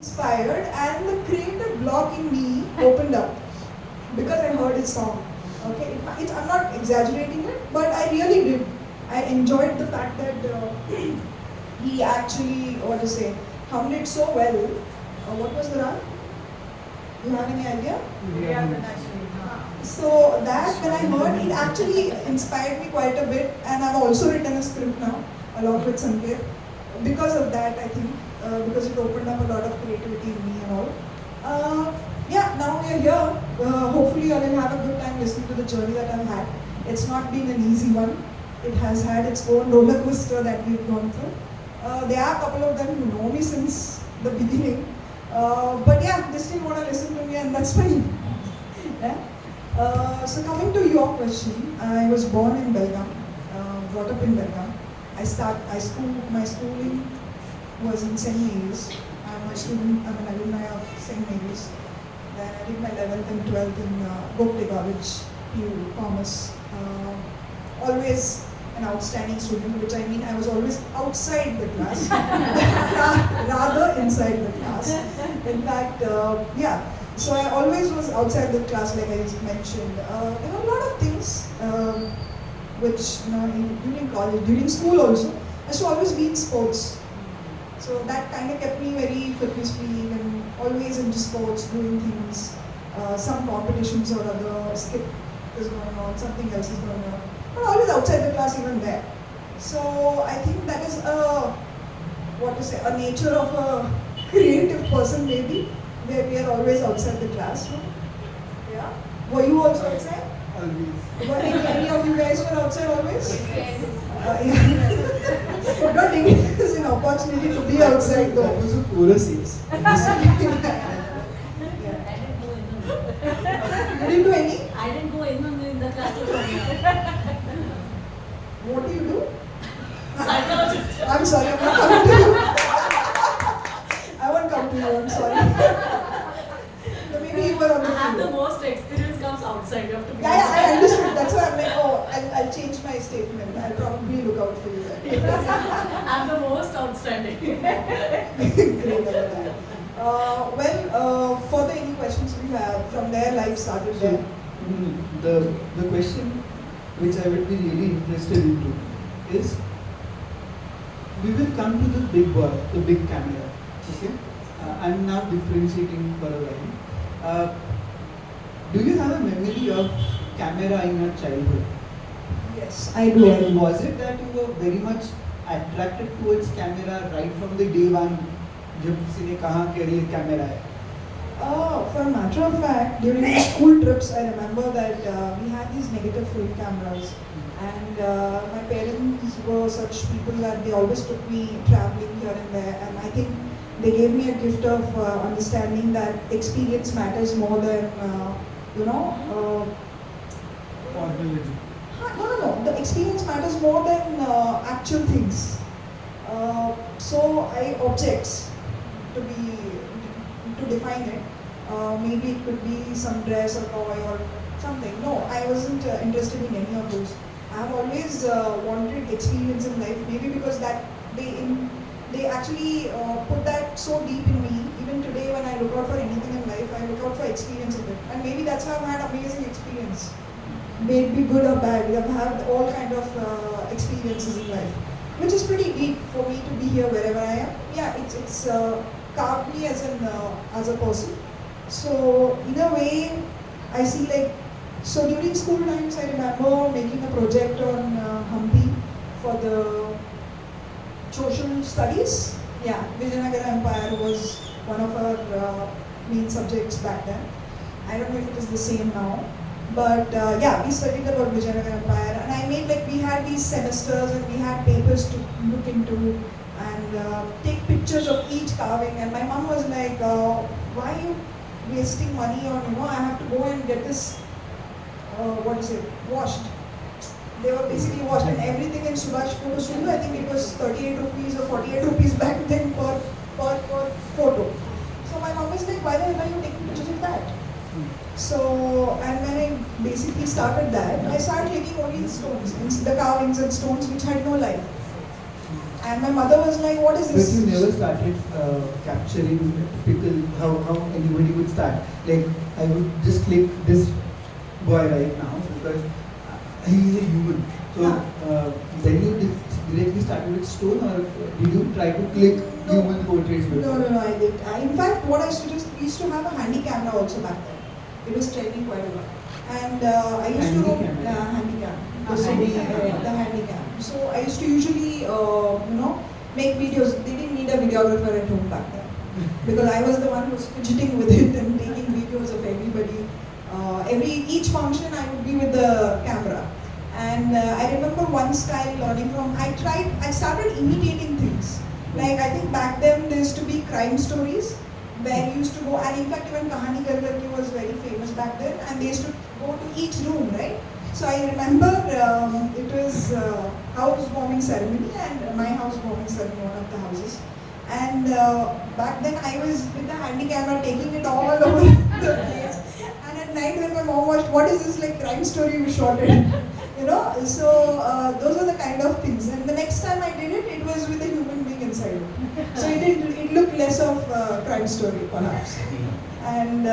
inspired and the creative block in me opened up because I heard his song. Okay, I'm not exaggerating it, but I really did. I enjoyed the fact that he actually, what to say, hummed it so well. What was the run? You have any idea? So that when I heard, it actually inspired me quite a bit, and I've also written a script now along with Sanket. Because of that, I think, because it opened up a lot of creativity in me and all. Yeah, now we are here. Hopefully, you all will have a good time listening to the journey that I've had. It's not been an easy one. It has had its own roller coaster that we've gone through. There are a couple of them who know me since the beginning. But yeah, they still want to listen to me, and that's fine. Yeah? So coming to your question, I was born in Belgaum, brought up in Belgaum. My schooling was in St. Mary's. I'm an alumni of St. Mary's. Then I did my 11th and 12th in Belagavi-based, Commerce. Always an outstanding student, which I mean I was always outside the class, rather inside the class. In fact, yeah. So I always was outside the class, like I just mentioned. There were a lot of things which, during college, during school also, I used to always be in sports. So that kind of kept me very fitness freak and always into sports, doing things. Some competitions or other, skip is going on, something else is going on. But always outside the class, even there. So I think that is a nature of a creative person maybe, where we are always outside the class. No? Yeah. Were you also outside? Always. Were any of you guys were outside always? Yeah. Don't think it is an opportunity to be outside though. That was a chorus, yes. You didn't do any? I didn't go in the class. What do you do? Psychologist. I'm sorry, I'm not coming to you. I won't come to you, I'm sorry. So maybe you were on the I have the field. most experience comes outside. You have to be. Yeah, I understood. That's why I'm like, oh, I'll change my statement. I'll probably look out for you then. I'm the most outstanding. Great about that. Further any questions we have from there, life started So, there. the question which I would be really interested into is, we will come to the big one, the big camera. Okay, I'm now differentiating for a while. Do you have a memory of camera in your childhood? Yes, I do. And was it that you were very much attracted towards camera right from the day one? जब किसी ने कहा कि ये camera है? For a matter of fact, during the school trips, I remember that we had these negative film cameras, and my parents were such people that they always took me traveling here and there, and I think they gave me a gift of understanding that experience matters more than, For religion. no. The experience matters more than actual things. So objects to define it. Maybe it could be some dress or toy or something. No, I wasn't interested in any of those. I have always wanted experience in life. Maybe because that they actually put that so deep in me. Even today, when I look out for anything in life, I look out for experience of it. And maybe that's why I've had amazing experience. May it be good or bad, I've had all kind of experiences in life, which is pretty deep for me to be here wherever I am. Yeah, it's carved me as a person. So in a way, I see so during school times, I remember making a project on Hampi for the social studies. Yeah, Vijayanagara Empire was one of our main subjects back then. I don't know if it is the same now. But yeah, we studied about Vijayanagara Empire, and I made we had these semesters and we had papers to look into and take pictures of each carving. And my mom was like, "Why are you wasting money on I have to go and get this washed." They were basically washed, and everything in Subhash Photo Studio. I think it was 38 rupees or 48 rupees back then per photo. So my mom was like, "Why the hell are you taking pictures of that?" So, and when I basically started that, I started taking only the stones, the carvings and stones which had no life. And my mother was like, what is But this? you never started capturing typical how anybody would start. Like I would just click this boy right now because he is a human. So then you directly started with stone, or did you try to click No. human portraits before? No, I didn't. In fact, what I used to just, we used to have a handy camera also back then. It was trending quite a lot. And I used Handy to camera? handy cam. Ah, So handy we, cam. the handy cam. So I used to usually, make videos. They didn't need a videographer at home back then because I was the one who was fidgeting with it and taking videos of everybody. Each function I would be with the camera. And I remember one style learning from. I started imitating things. Like I think back then there used to be crime stories where you used to go, and in fact even Kahani Karkarki was very famous back then, and they used to go to each room, right? So I remember it was housewarming ceremony and my housewarming ceremony, one of the houses. And back then I was with the handy camera taking it all over the place. And at night when my mom watched, what is this like crime story you shot it? So those are the kind of things. And the next time I did it, it was with a human being inside it. So it looked less of crime story perhaps. And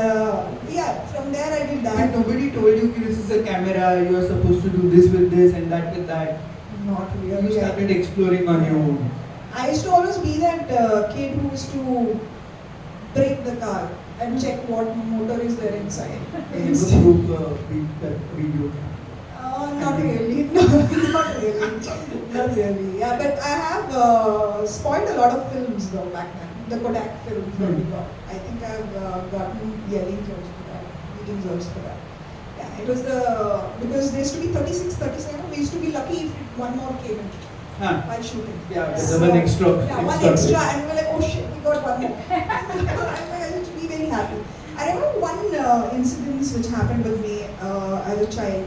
from there I did If that. nobody told you this is a camera, you are supposed to do this with this and that with that, Not really. you started exploring on your own. I used to always be that kid who used to brake the car and check what motor is there inside. And you broke that video. Not really. No, not really. Not really. Yeah, but I have spoiled a lot of films though back then. The Kodak films that we got. I think I've gotten yellings also for that, beatings also for that. Yeah, it was because there used to be 36, 37. We used to be lucky if one more came in while shooting. Yeah, there's So, one extra. Yeah, one extra, and we were like, oh shit, we got one more. I used to be very happy. I remember one incident which happened with me as a child.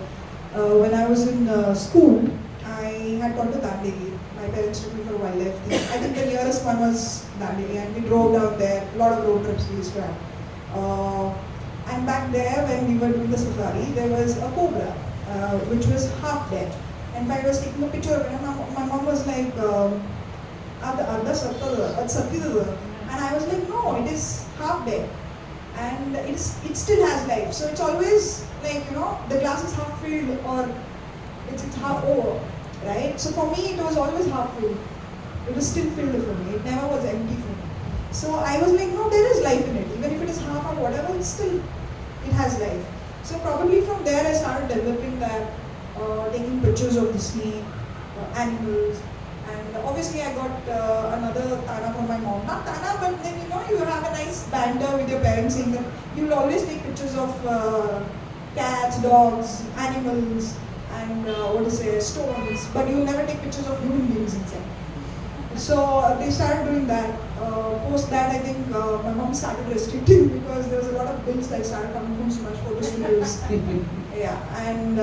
When I was in school, I had gone to Dandeli. My parents took me for a wildlife thing. I think the nearest one was Dandeli, and we drove down there. A lot of road trips we used to have. And back there, when we were doing the safari, there was a cobra, which was half dead. And I was taking a picture of it, and my mom was like, and I was like, no, it is half dead. And it still has life. So it's always like, the glass is half filled or it's half over, right? So for me, it was always half filled. It was still filled for me. It never was empty for me. So I was like, no, there is life in it. Even if it is half or whatever, it has life. So probably from there I started developing that, taking pictures of the snake, animals. And obviously I got another Tana from my mom. Not Tana, but then you have a nice banter with your parents saying that you'll always take pictures of cats, dogs, animals, and stones, but you'll never take pictures of human beings inside. So they started doing that. Post that, I think my mom started restricting because there was a lot of bills that started coming from so much photo studios. And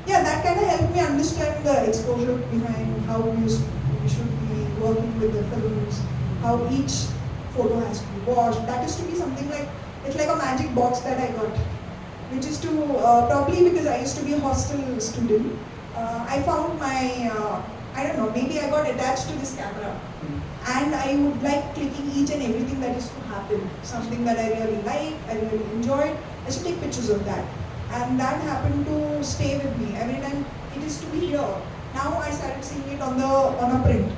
that kind of helped me understand the exposure behind how we should be working with the films, how each photo has to be washed. That is to be something like, it's like a magic box that I got, which is to, probably because I used to be a hostel student, I found my, I don't know, maybe I got attached to this camera. And I would like clicking each and everything that is to happen. Something that I really liked, I really enjoyed. I should take pictures of that. And that happened to stay with me. Every time it is to be here. Now I started seeing it on a print.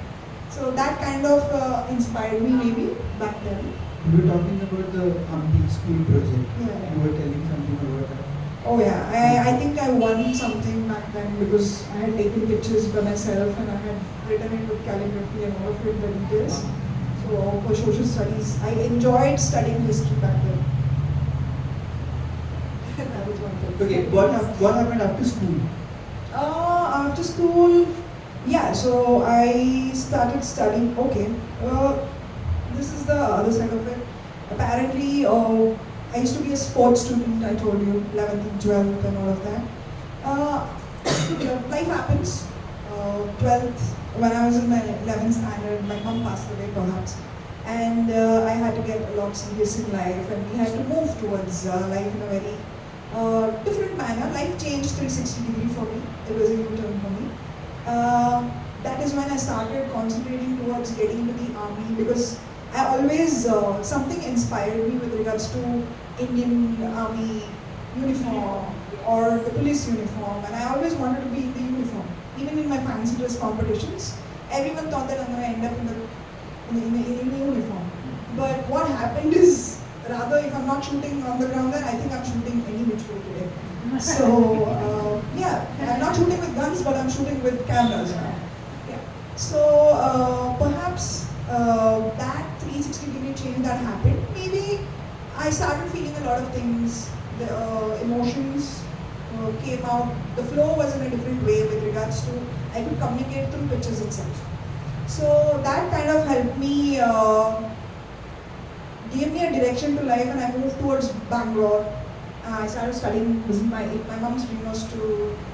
So that kind of inspired me maybe back then. You were talking about the Hampi school project. Yeah. You were telling something about that. Oh yeah, I think I won something back then because I had taken pictures by myself and I had written it with calligraphy and all of it, the details. So for social studies, I enjoyed studying history back then. That was one thing. Okay, what happened after school? After school, so I started studying. Okay, this is the other side of it. Apparently, I used to be a sports student, I told you, 11th and 12th and all of that. Life happens. 12th, when I was in my 11th standard, my mom passed away perhaps. And I had to get a lot serious in life and we had to move towards life in a very different manner. Life changed 360 degree for me. It was a U-turn for me. that is when I started concentrating towards getting into the army, because I always, something inspired me with regards to Indian army uniform or the police uniform, and I always wanted to be in the uniform. Even in my fancy dress competitions, everyone thought that I'm going to end up in the uniform. But what happened is, rather, if I'm not shooting on the ground, then I think I'm shooting any which way today. So, yeah, I'm not shooting with guns, but I'm shooting with cameras now. Yeah. So, perhaps that 360-degree change that happened, maybe I started feeling a lot of things, the emotions came out, the flow was in a different way with regards to, I could communicate through pictures itself. So that kind of helped me, gave me a direction to life, and I moved towards Bangalore. I started studying business. My mom's dream was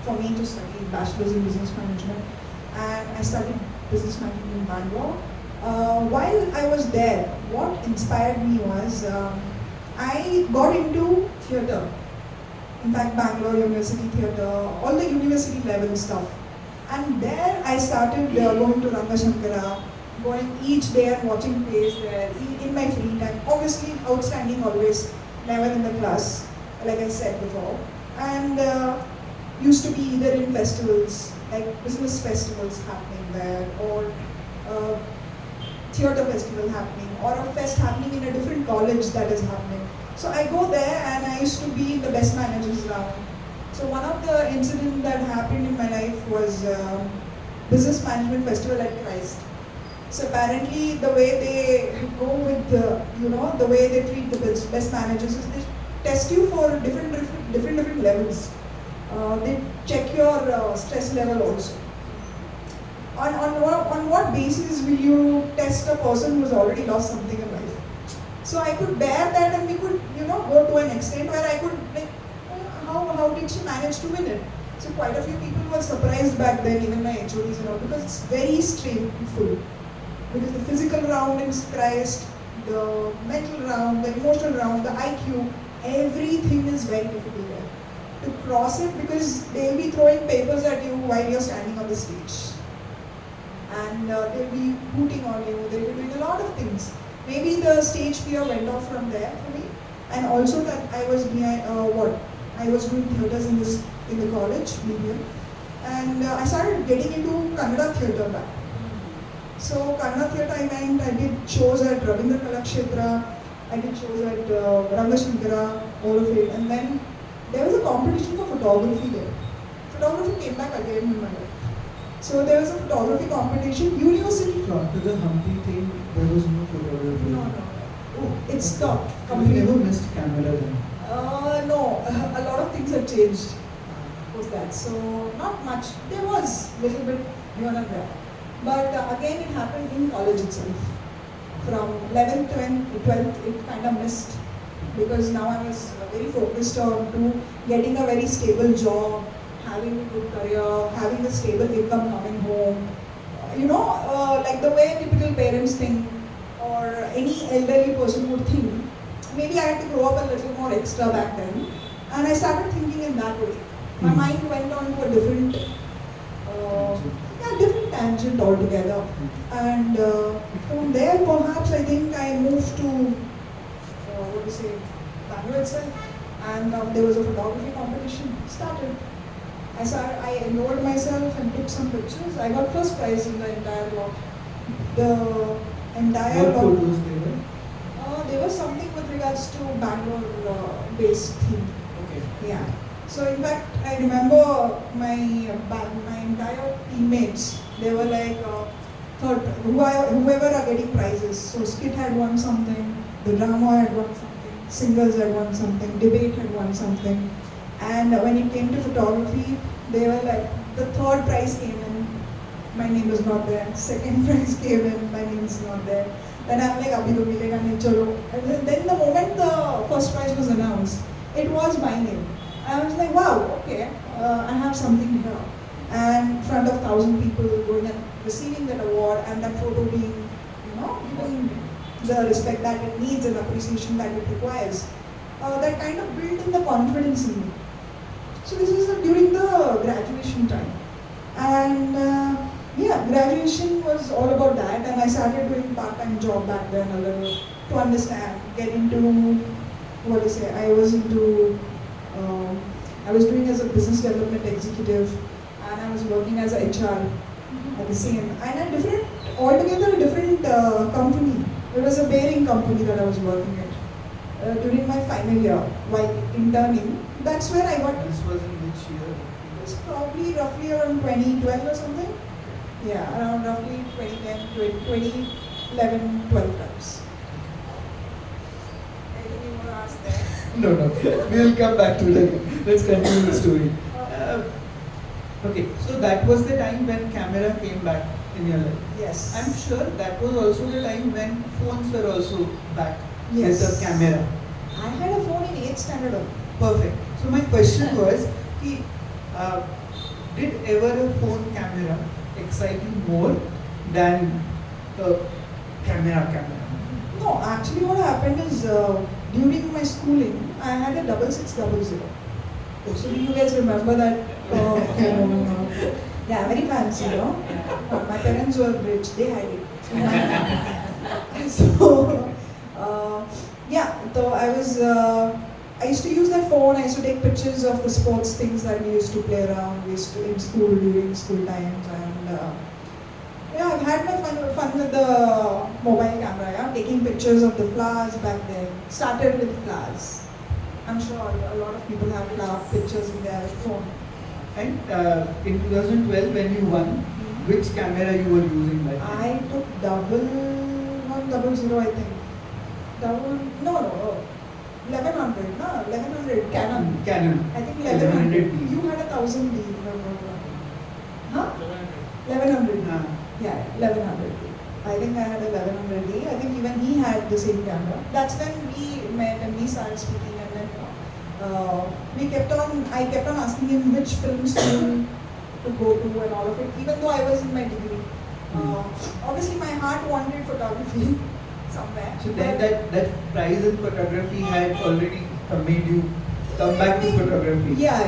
for me to study bachelor's in business management, and I studied business management in Bangalore. While I was there, what inspired me was I got into theatre. In fact, Bangalore University Theatre, all the university level stuff. And there I started going to Rangashankara, going each day and watching plays there in my free time. Obviously, outstanding always, never in the class, like I said before. And used to be either in festivals, like business festivals happening there, or theatre festival happening, or a fest happening in a different college that is happening. So I go there and I used to be in the best managers round. So one of the incidents that happened in my life was business management festival at Christ. So apparently the way they go with the way they treat the best managers is they test you for different levels. They check your stress level also. On what basis will you test a person who's already lost something in life? So I could bear that, and we could go to an extent where I could like, how did she manage to win it? So quite a few people were surprised back then, even my HODs because it's very straightful. Because the physical round is Christ, the mental round, the emotional round, the IQ, everything is very difficult there. To cross it, because they'll be throwing papers at you while you're standing on the stage. And they'll be hooting on you, they'll be doing a lot of things. Maybe the stage fear went off from there for me. And also that I was I was doing theatres in the college, medium. And I started getting into Kannada theatre back. So Kannada theatre I did shows at Rabindra Kalakshetra, I did shows at Rangashankara, all of it. And then there was a competition for photography there. Photography came back again in my life. So there was a photography competition, university. So after the Humpy thing, there was no photography? No. Oh, it stopped. You never missed camera then? No, a lot of things have changed post that. So not much. There was a little bit here and there. But again, it happened in college itself. From 11th, 12th, it kind of missed. Because now I was very focused on getting a very stable job, having a good career, having a stable income coming home. Like the way typical parents think, or any elderly person would think. Maybe I had to grow up a little more extra back then. And I started thinking in that way. My mind went on to a different tangent altogether. And from there, perhaps, I think I moved to, Bangalore itself. And there was a photography competition. Started. I enrolled myself and took some pictures. I got first prize in the entire lot. The entire lot. What photos they were? There was something with regards to Bangalore-based theme. Okay. Yeah. So in fact, I remember my entire teammates. They were like whoever are getting prizes. So skit had won something, the drama had won something, singers had won something, debate had won something. And when it came to photography, they were like, the third prize came in, my name was not there. Second prize came in, my name is not there. Then I'm like, abhi to milega nahi, chalo. And then the moment the first prize was announced, it was my name. I was like, wow, okay, I have something here. And in front of 1,000 people going and receiving that award, and that photo being, given the respect that it needs and appreciation that it requires, that kind of built in the confidence in me. So this is during the graduation time. And Yeah, graduation was all about that, and I started doing part-time job back then a little to understand, get into what to say. Um, I was doing as a business development executive, and I was working as a HR at the same, and a different, altogether a different company. It was a bearing company that I was working at during my final year while interning. That's where I got. This was in which year? It was probably roughly around 2012 or something. Yeah, around roughly 2011, 12 times. Anything you want to ask there? No, no. We will come back to that. Let's continue the story. Okay, so that was the time when camera came back in your life. Yes. I'm sure that was also the time when phones were also back Yes. with the camera. I had a phone in 8th standard. Perfect. So my question was, did ever a phone camera excite you more than a camera? No, actually what happened is during my schooling, I had a 6600. So do you guys remember that phone? Yeah, very fancy, you know. My parents were rich, they had it. So, yeah, so I used to use that phone, I used to take pictures of the sports things that we used to play around, we used to in school during school times, and yeah, I've had my fun with the mobile camera, yeah, taking pictures of the flowers back then. Started with flowers. I'm sure a lot of people have flower pictures in their phone. And in 2012 when you won, which camera you were using back then? I took 1100, I think. No, 1100, no, 1100 Canon. Canon. I think 1100. 1100D. You had 1000D. Huh? 1100. Ah. Yeah, 1100. I think I had 1100D. I think even he had the same camera. That's when we met and we started speaking, and then I kept on asking him which film school to go to and all of it, even though I was in my degree. Obviously my heart wanted photography somewhere. So then that prize in photography had already made you come back to photography. Yeah.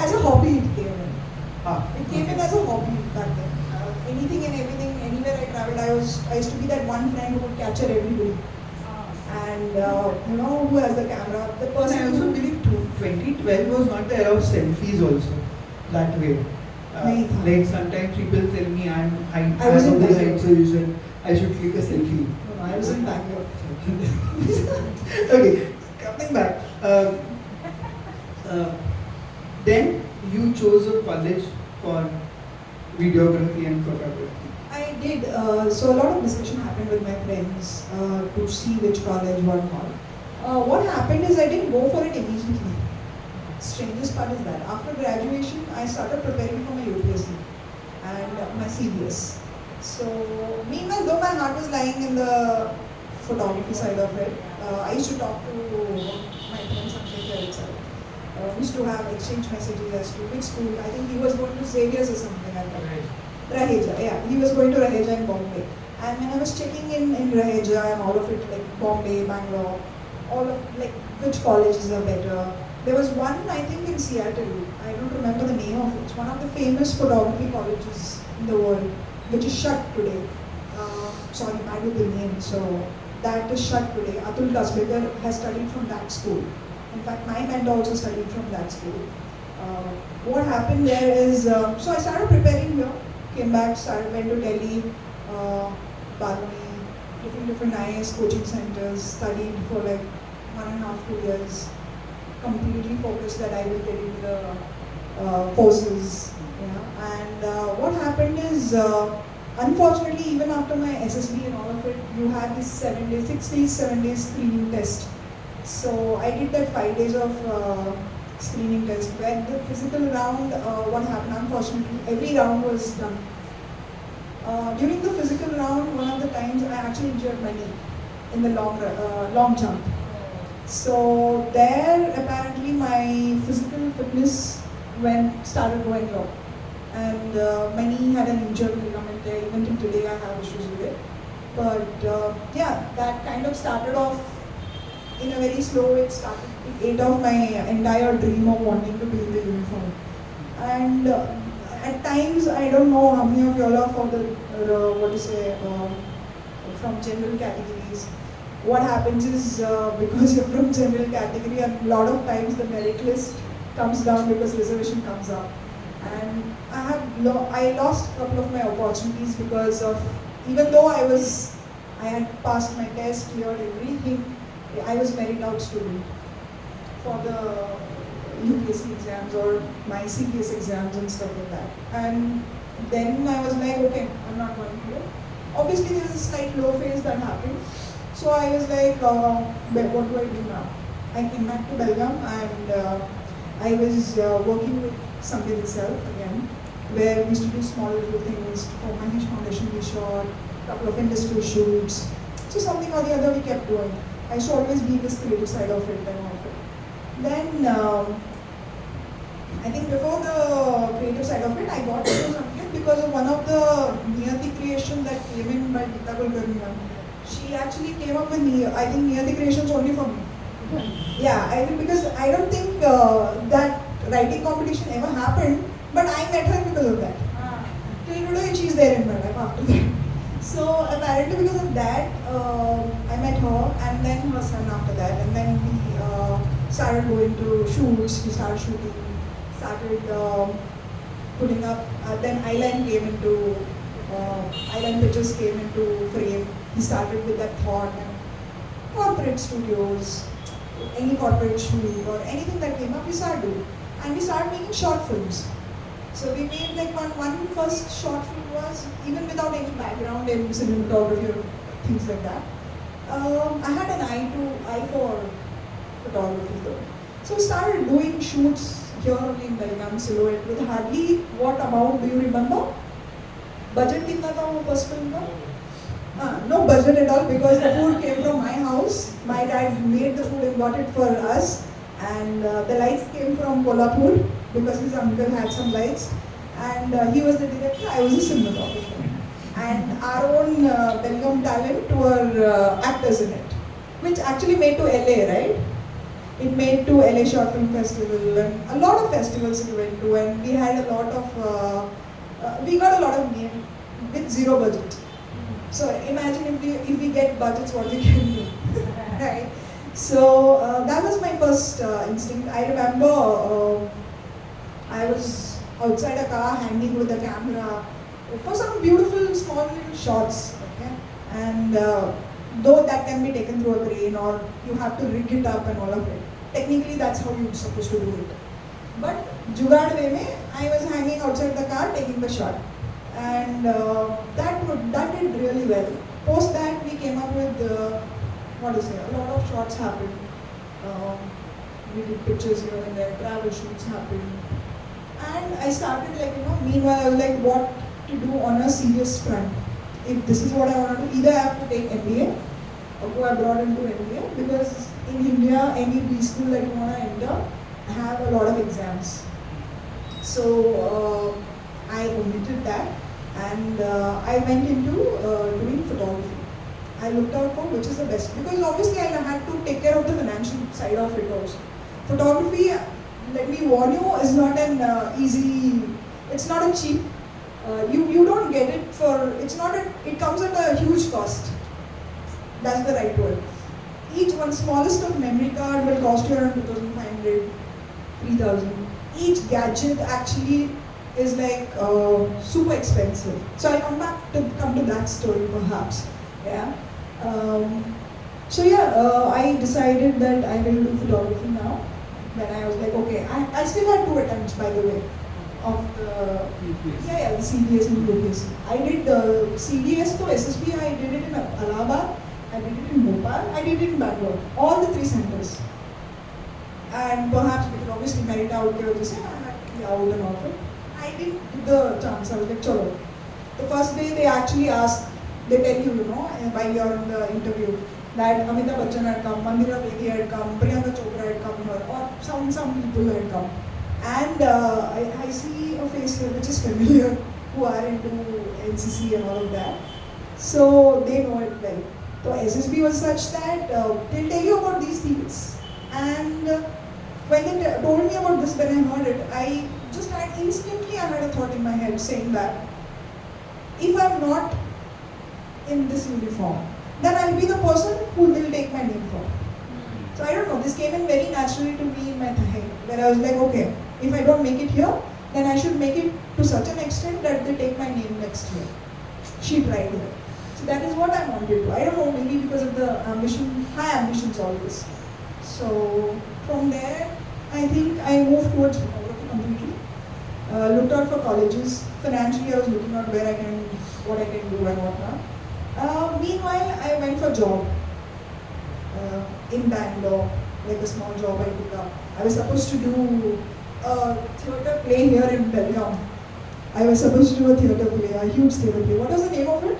As a hobby it came in. It came in Okay. as a hobby back then. Anything and everything, anywhere I traveled, I used to be that one friend who would capture everybody. And you know who has the camera? The And person I also believe 2012 was not the era of selfies also, that way. Nahi tha. Like sometimes people tell me I was in have a good Bangalore. height, so I should click a selfie. No, I was in Bangalore. Okay, coming back. Then you chose a college for videography and photography. I did. So a lot of discussion happened with my friends to see which college, what not. What happened is I didn't go for it immediately. Strangest part is that after graduation, I started preparing for my UPSC and my CBS. So meanwhile, though my heart was lying in the photography side of it, I used to talk to my friends on Twitter itself. We used to have exchange messages as to which school. I think he was going to Xavier's or something like that. Raheja, yeah. He was going to Raheja in Bombay. And when I was checking in Raheja and all of it, like Bombay, Bangalore, all of like which colleges are better. There was one, I think, in Seattle. I don't remember the name of it. It's one of the famous photography colleges in the world, which is shut today. Sorry, bad with the name. So that is shut today. Atul Kasbekar has studied from that school. In fact, my mentor also studied from that school. What happened there is, so I started preparing here. Came back, went to Delhi, Balmi, different IAS coaching centers, studied for like 1.5 to 2 years, completely focused that I will get into the courses. Yeah. And what happened is, unfortunately, even after my SSB and all of it, you had this 7 days, 6 days, 7 days screening test. So I did that 5 days of screening test. When the physical round, what happened, unfortunately, every round was done. During the physical round, one of the times I actually injured my knee in the long jump. So there, apparently, my physical fitness started going low, and my knee had an injured ligament there. Even till today, I have issues with it. But yeah, that kind of started off in a very slow way. It ate off my entire dream of wanting to be in the uniform. And at times, I don't know how many of y'all are for the, from general categories. What happens is, because you're from general category, a lot of times the merit list comes down because reservation comes up. And I lost a couple of my opportunities because of, even though I had passed my test, cleared everything, I was merit out student for the UPSC exams or my CPS exams and stuff like that. And then I was like, okay, I'm not going here. Obviously, there was a slight low phase that happened. So I was like, what do I do now? I came back to Belgaum and I was working with Sangeet itself again, where we used to do small little things. For Mahesh Foundation we shot, a couple of industrial shoots. So something or the other we kept doing. I used to always be this creative side of it and all of it. Then I think before the creative side of it, I got into Sangeet because of one of the Niyati creation that came in by Geeta Kulkarni. She actually came up with I think Niyati creations only for me. Yeah, I think because I don't think that writing competition ever happened, but I met her because of that. Till today, she's there in my life after that. So apparently because of that, I met her and then her son after that, and then we started going to shoots. We started shooting, started putting up. Then Eyeline came into Eyeline Pictures came into frame. He started with that thought, and corporate studios, any corporate shoot or anything that came up, we started doing. And we started making short films. So we made like one first short film was, even without any background in cinematography or things like that. I had an eye for photography though. So we started doing shoots here only in Belgaum, Silhouette, with hardly, what amount do you remember? Budget kitna tha wo first film ka? No budget at all because the food came from my house. My dad made the food and got it for us. And the lights came from Kolhapur because his uncle had some lights. And he was the director, I was a cinematographer. And our own Belgaum talent were actors in it, which actually made to LA, right? It made to LA Short Film Festival and a lot of festivals we went to, and we had a lot of, we got a lot of name with zero budget. So imagine if we get budgets, what we can do, right? So that was my first instinct. I remember I was outside a car hanging with a camera for some beautiful small little shots, okay? And though that can be taken through a crane or you have to rig it up and all of it. Technically that's how you're supposed to do it. But Jugaad way mein, I was hanging outside the car taking the shot. And that did really well. Post that we came up with, a lot of shots happened. We did pictures here and there, travel shoots happened. And I started meanwhile I was like, what to do on a serious front. If this is what I want to do, either I have to take MBA or go abroad and do MBA, because in India, any preschool that you want to enter have a lot of exams. So I omitted that and I went into doing photography. I looked out for which is the best, because obviously I had to take care of the financial side of it also. Photography, let me warn you, is not an it's not a cheap, you don't get it for, it comes at a huge cost. That's the right word. Each one smallest of memory card will cost you around 2,500, 3,000. Each gadget actually is like super expensive. So I'll come to that story perhaps. Yeah. I decided that I will do photography now. Then I was like, okay, I still had 2 attempts, by the way, of the the CDS and UPSC. I did the CDS to SSB, I did it in Allahabad, I did it in Bhopal, I did it in Bangalore, all the 3 centers. And perhaps because obviously merit out, they were just saying I had to be out and all of it. I didn't give the chance, I was like, chalo. The first day they actually ask, they tell you, while you're in the interview, that Amitabh Bachchan had come, Mandira Bedi had come, Priyanka Chopra had come here, or some people had come. And I see a face here which is familiar, who are into NCC and all of that. So they know it well. So SSB was such that they'll tell you about these things. And when they told me about this, when I heard it, I just had instantly I had a thought in my head saying that if I'm not in this uniform, then I'll be the person who will take my name from. So I don't know, this came in very naturally to me in my head, where I was like, okay, if I don't make it here, then I should make it to such an extent that they take my name next year. She tried here. So that is what I wanted to. I don't know, maybe because of the ambition, high ambitions always. So from there, I think I moved towards photography completely. Looked out for colleges. Financially, I was looking out what I can do and what not. Meanwhile, I went for job in Bangalore, like a small job I took up. I was supposed to do a theatre play here in Belagavi. I was supposed to do a theatre play, a huge theatre play. What was the name of it?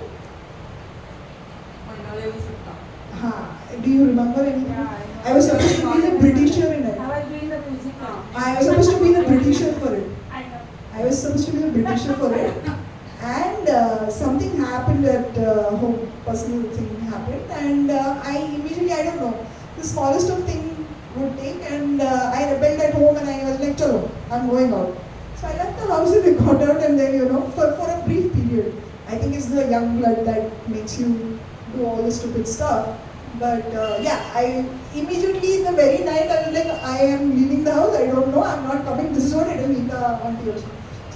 Do you remember anything? Yeah, I was supposed to be the Britisher in it. I was doing the music now. I was supposed to be the Britisher for it. I know. I was supposed to be the Britisher for it. And something happened at home, personal thing happened, and I don't know, the smallest of thing would take, and I rebelled at home and I was like, chalo, I'm going out. So I left the house and I got out, and then, for a brief period. I think it's the young blood that makes you do all the stupid stuff. But I immediately, the very night, I was like, I am leaving the house, I don't know, I'm not coming, this is what I did in the auntie also.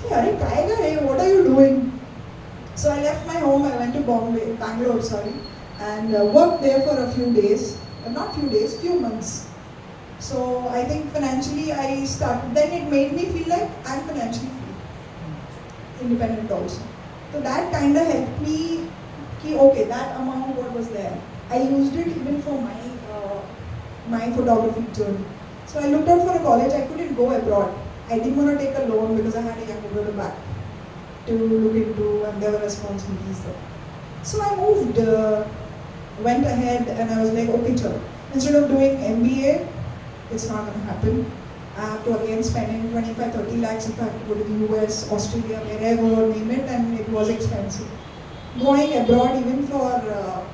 So, what are you doing? So I left my home, I went to Bangalore, and worked there for a few days, few months. So I think financially then it made me feel like I'm financially free, independent also. So that kind of helped me, okay, that amount what was there, I used it even for my photography journey. So I looked out for a college, I couldn't go abroad. I didn't want to take a loan because I had a younger brother back to look into, and there were responsibilities there. So I moved, went ahead, and I was like, okay, chalo. Instead of doing MBA, it's not going to happen. I have to again spend 25-30 lakhs if I have to go to the US, Australia, wherever, name it, and it was expensive. Going abroad even for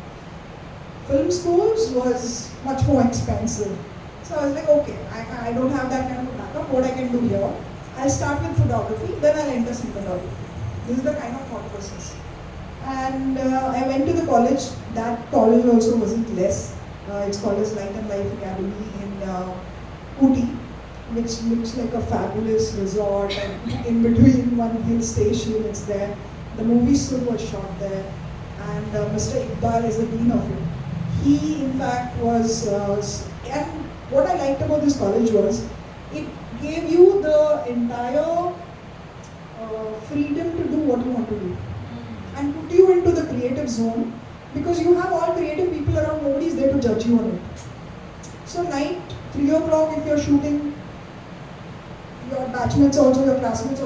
film schools was much more expensive. So I was like, okay, I don't have that kind of backup. What I can do here, I'll start with photography, then I'll enter cinematography. This is the kind of thought process. And I went to the college. That college also wasn't less. It's called as Light and Life Academy in Ooty, which looks like a fabulous resort, and in between one hill station, it's there. The movie Sur was shot there, and Mr. Iqbal is the dean of it. He, in fact, was, and what I liked about this college was, it gave you the entire freedom to do what you want to do, and put you into the creative zone, because you have all creative people around, nobody is there to judge you on it. So night, 3 o'clock, if you're shooting, your batchmates also, your classmates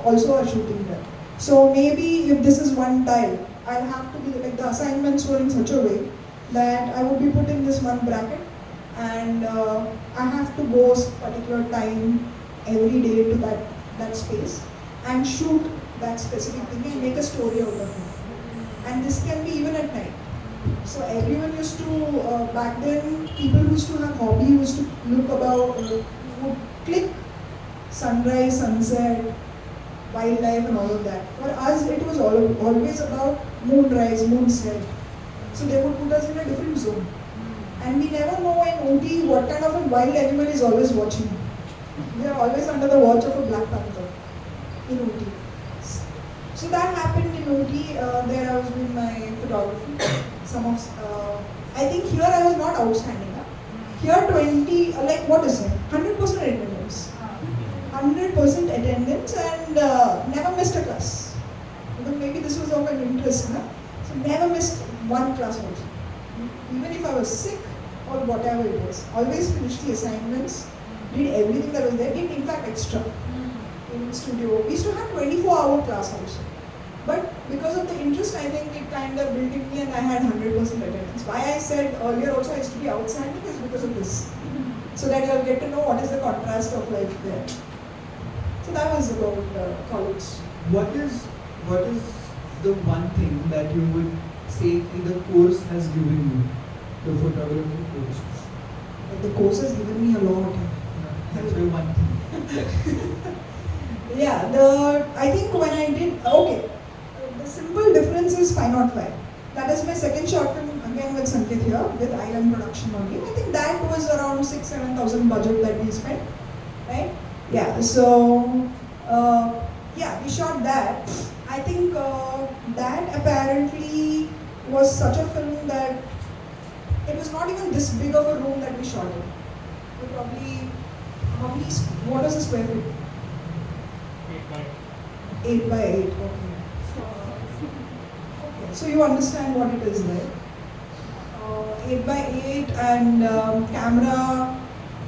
also are shooting there. So maybe if this is one tile, I'll have to be, like, the assignments were in such a way that I would be put in this one bracket, and I have to go particular time every day to that space and shoot that specific thing and make a story out of it. And this can be even at night. So everyone used to, back then, people used to have hobby, used to look about, would click sunrise, sunset, wildlife and all of that. For us, it was always about moonrise, moonset. So they would put us in a different zone. And we never know in Ooty what kind of a wild animal is always watching. We are always under the watch of a black panther in Ooty. So that happened in Ooty. There I was doing my photography. I think here I was not outstanding. Here 20, like what is it? 100% attendance. 100% attendance, and never missed a class. Because maybe this was of an interest. So never missed one class also. Even if I was sick or whatever it was. Always finished the assignments, did everything that was there, did in fact extra in studio. We used to have 24-hour class also. But because of the interest, I think it kind of built in me, and I had 100% attendance. Why I said earlier also I used to be outstanding is because of this. So that you'll get to know what is the contrast of life there. So that was about college. What is the one thing that you would say the course has given you, the photography course? The course has given me a lot. That's the one thing. Yeah, I think when I did, the simple difference is 505. That is my second short film, again with Sanket here, with Island Production only. I think that was around 6,000-7,000 budget that we spent, right? Yeah, so, yeah, we shot that. I think that apparently was such a film that it was not even this big of a room that we shot in. We probably, what is the square feet? 8 by 8, okay. Okay, so you understand what it is, right? 8 by 8 and camera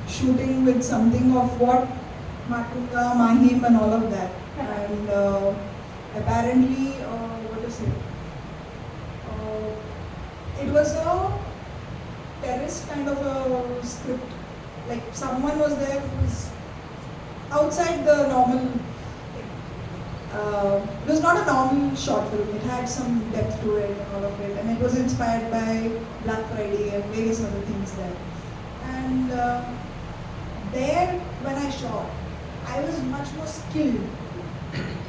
shooting with something of what Matunga, Mahim and all of that. And apparently, what to say? It was a terrorist kind of a script. Like someone was there who was outside the normal. It was not a normal short film. It had some depth to it and all of it, and it was inspired by Black Friday and various other things there. And there, when I shot, I was much more skilled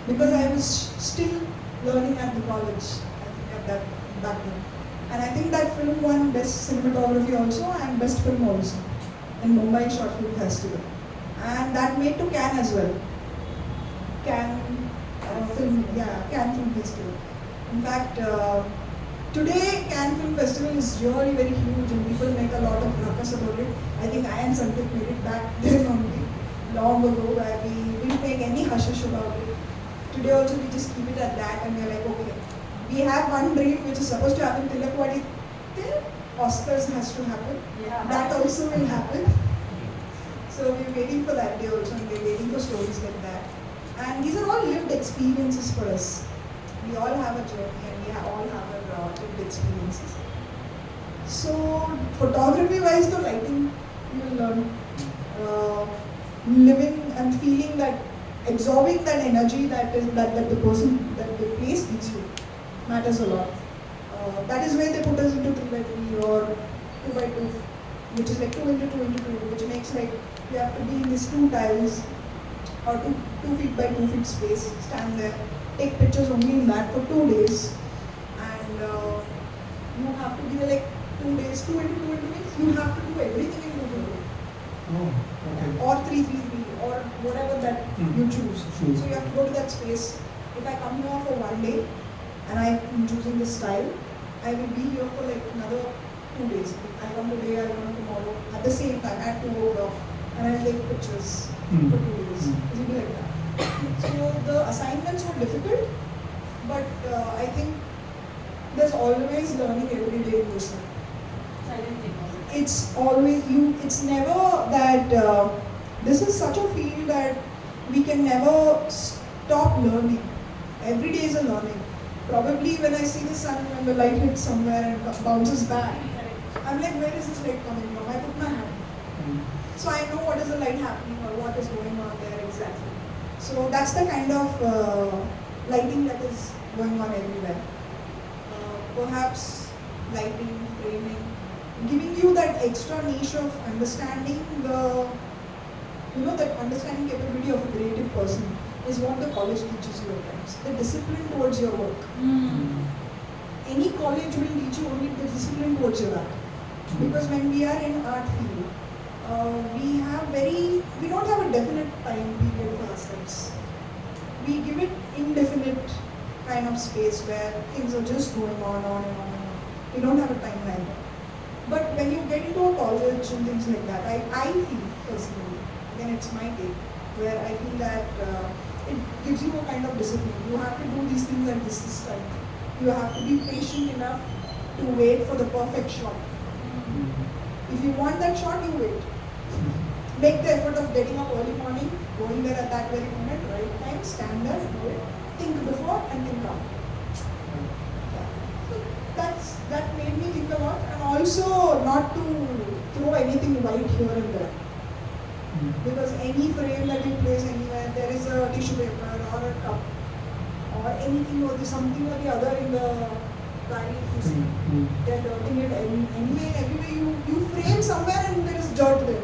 because I was still learning at the college. I think at that back then, and I think that film won Best Cinematography also and Best Film also in Mumbai Short Film Festival, and that made to Cannes as well. Cannes Cannes Film Festival. In fact, today Cannes Film Festival is really very huge and people make a lot of ruckus about it. I think I and Sanket made it back then only, long ago, where we didn't make any hush-hush about it. Today also we just keep it at that and we're like, okay, we have one dream which is supposed to happen Tilakwadi till Oscars has to happen. Yeah. That also will happen. So we're waiting for that day also and we're waiting for stories like that. And these are all lived experiences for us. We all have a journey and we all have our lived experiences. So photography wise, the lighting you will learn. Living and feeling that, absorbing that energy that the person, that the place gives you matters a lot. That is where they put us into 3x3 or 2x2, which is like 2 into 2 into 2, which makes like you have to be in these 2 tiles or 2 feet by 2 feet space, stand there, take pictures only in that for 2 days, and you have to be there like 2 days, 2 into 2 into means you have to do everything in 2 days. Oh, okay. Or 333 or whatever that you choose. Sure. So you have to go to that space. If I come here for 1 day and I'm choosing this style, I will be here for like another 2 days. I come today, I come tomorrow at the same time at 2 o'clock and I'll take pictures for 2 days. It will be like that. So the assignments were difficult, but I think there's always learning every day in this one. Silent thing. It's always it's never that this is such a field that we can never stop learning. Every day is a learning. Probably when I see the sun, when the light hits somewhere and bounces back, I'm like, where is this light coming from? I put my hand. So I know what is the light happening or what is going on there exactly. So that's the kind of lighting that is going on everywhere. Perhaps lighting, framing, giving you that extra niche of understanding that understanding capability of a creative person is what the college teaches you at times. The discipline towards your work. Any college will teach you only the discipline towards your art. Because when we are in art field, we don't have a definite time period for ourselves. We give it indefinite kind of space where things are just going on and on and on. We don't have a timeline. But when you get into a college and things like that, I feel personally, again it's my take, where I feel that it gives you a kind of discipline. You have to do these things at this time. You have to be patient enough to wait for the perfect shot. If you want that shot, you wait. Make the effort of getting up early morning, going there at that very moment, right time, stand there, do it. Think before and think after. So that made me think a lot, and also not to throw anything white here and there. Because any frame that you place anywhere, there is a tissue paper or a cup or anything or something or the other in the garden. They're dirting it anyway. Everywhere you frame somewhere and there is dirt there.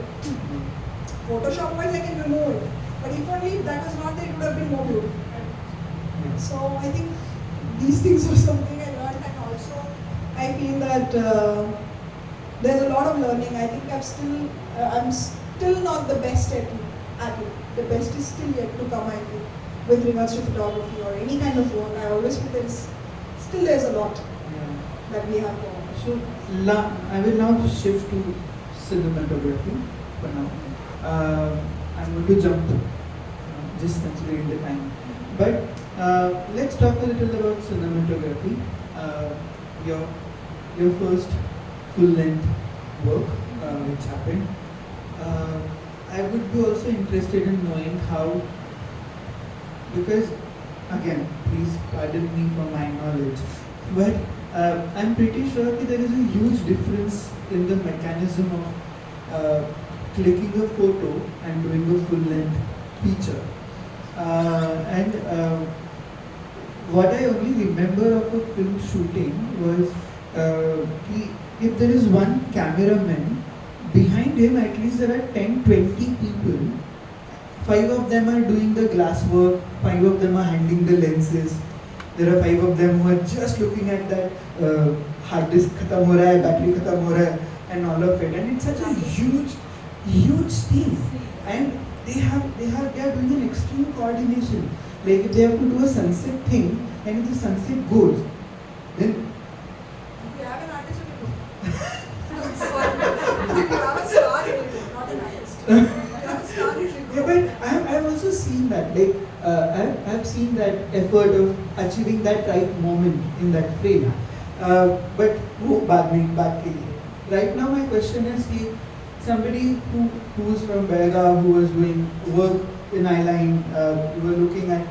Photoshop wise I can remove it. But if only that was not there, it would have been more beautiful. Yeah. So I think these things are something I learned, and also I feel that there's a lot of learning. I think I'm still not the best at it. The best is still yet to come, I feel, with regards to photography or any kind of work. I always feel there's a lot Yeah. that we have to offer. So I will now shift to cinematography for now. I'm going to jump just considering the time. But let's talk a little about cinematography. Your first full-length work, which happened. I would be also interested in knowing how, because again, please pardon me for my knowledge, but I'm pretty sure that there is a huge difference in the mechanism of clicking a photo and doing a full-length feature. And what I only remember of a film shooting was if there is one cameraman, behind him at least there are 10-20 people. 5 of them are doing the glass work, 5 of them are handling the lenses. There are 5 of them who are just looking at that hard disk khatam ho raha hai, battery khatam ho raha hai, and all of it. And it's such a huge team. And they are doing an extreme coordination. Like if they have to do a sunset thing, and if the sunset goes, then If you have an artist, you can do. If you have a star, you can do. Not an artist. If you have a star, you can yeah, do. but I have also seen that. Like I've seen that effort of achieving that right moment in that frame. But back ke liye. Right now my question is कि somebody who's from Belagavi, who was doing work in eyeline, you were looking at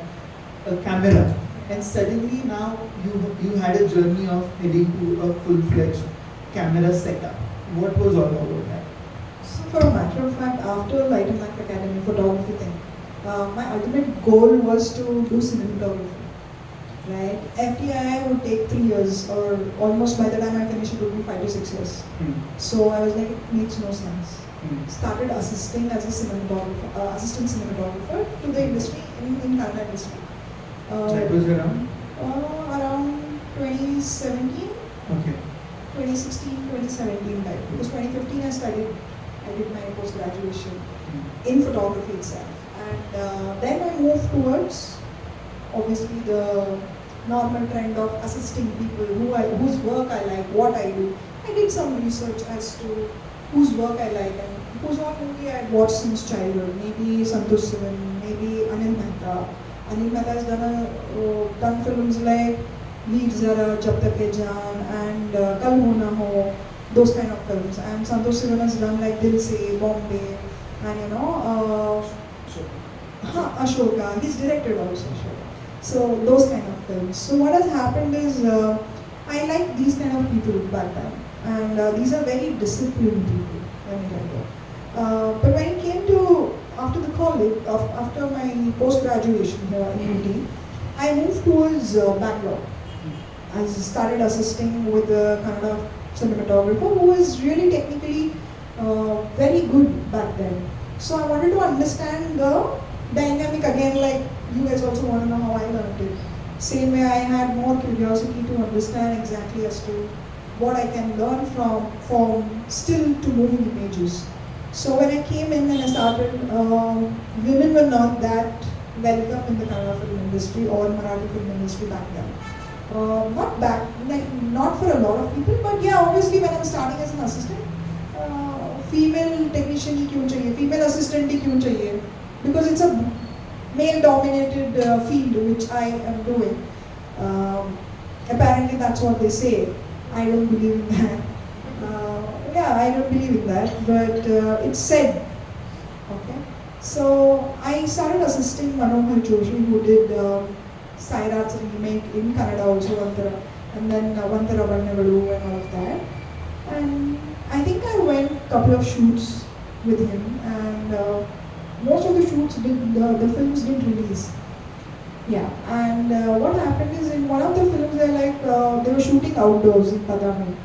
a camera, and suddenly now you had a journey of heading to a full-fledged camera setup. What was all about that? So for a matter of fact, after Light and Life Academy photography thing, my ultimate goal was to do cinematography. Right? FTI would take 3 years, or almost by the time I finish it would be 5 to 6 years. So I was like, it makes no sense. Started assisting as a cinematographer, assistant cinematographer to the industry in Kannada industry. That was around? Around 2017. Okay. 2016, 2017 type. Because 2015 I did my post-graduation in photography itself. And then I moved towards, obviously, the normal trend of assisting people whose work I like, what I do. I did some research as to whose work I like and whose work movie I had watched since childhood. Maybe Santosh Sivan, maybe Anil Mehta. Anil Mehta has done films like Veer Zara, Jab Tak Hai Jaan, and Kal Ho Na Ho, those kind of films. And Santosh Sivan has done like Dil Se, Bombay, and Ashoka. He's directed also Ashoka. So those kind of films. So what has happened is I like these kind of people back then, and these are very disciplined people when it happened. But when it came to after the college, after my post-graduation here in UT, I moved towards backlog. I started assisting with a Kannada cinematographer who was really technically very good back then. So I wanted to understand the dynamic again, like you guys also want to know how I learned it. Same way I had more curiosity to understand exactly as to what I can learn from still to moving images. So when I came in and I started, women were not that welcome in the Kannada film industry or Marathi film industry back then. Not for a lot of people, but yeah, obviously when I'm starting as an assistant, female technician ही क्यों चाहिए, female assistant ही क्यों चाहिए, because it's a male-dominated field which I am doing. Apparently that's what they say. I don't believe in that. I don't believe in that, but it's said. Okay, so I started assisting Manohar Joshi, who did Sairat's remake in Kannada also, Vantara, and then Vantara Vannavalu and all of that. And I think I went a couple of shoots with him, and most of the shoots the films didn't release. Yeah, and what happened is in one of the films they were shooting outdoors in Padami,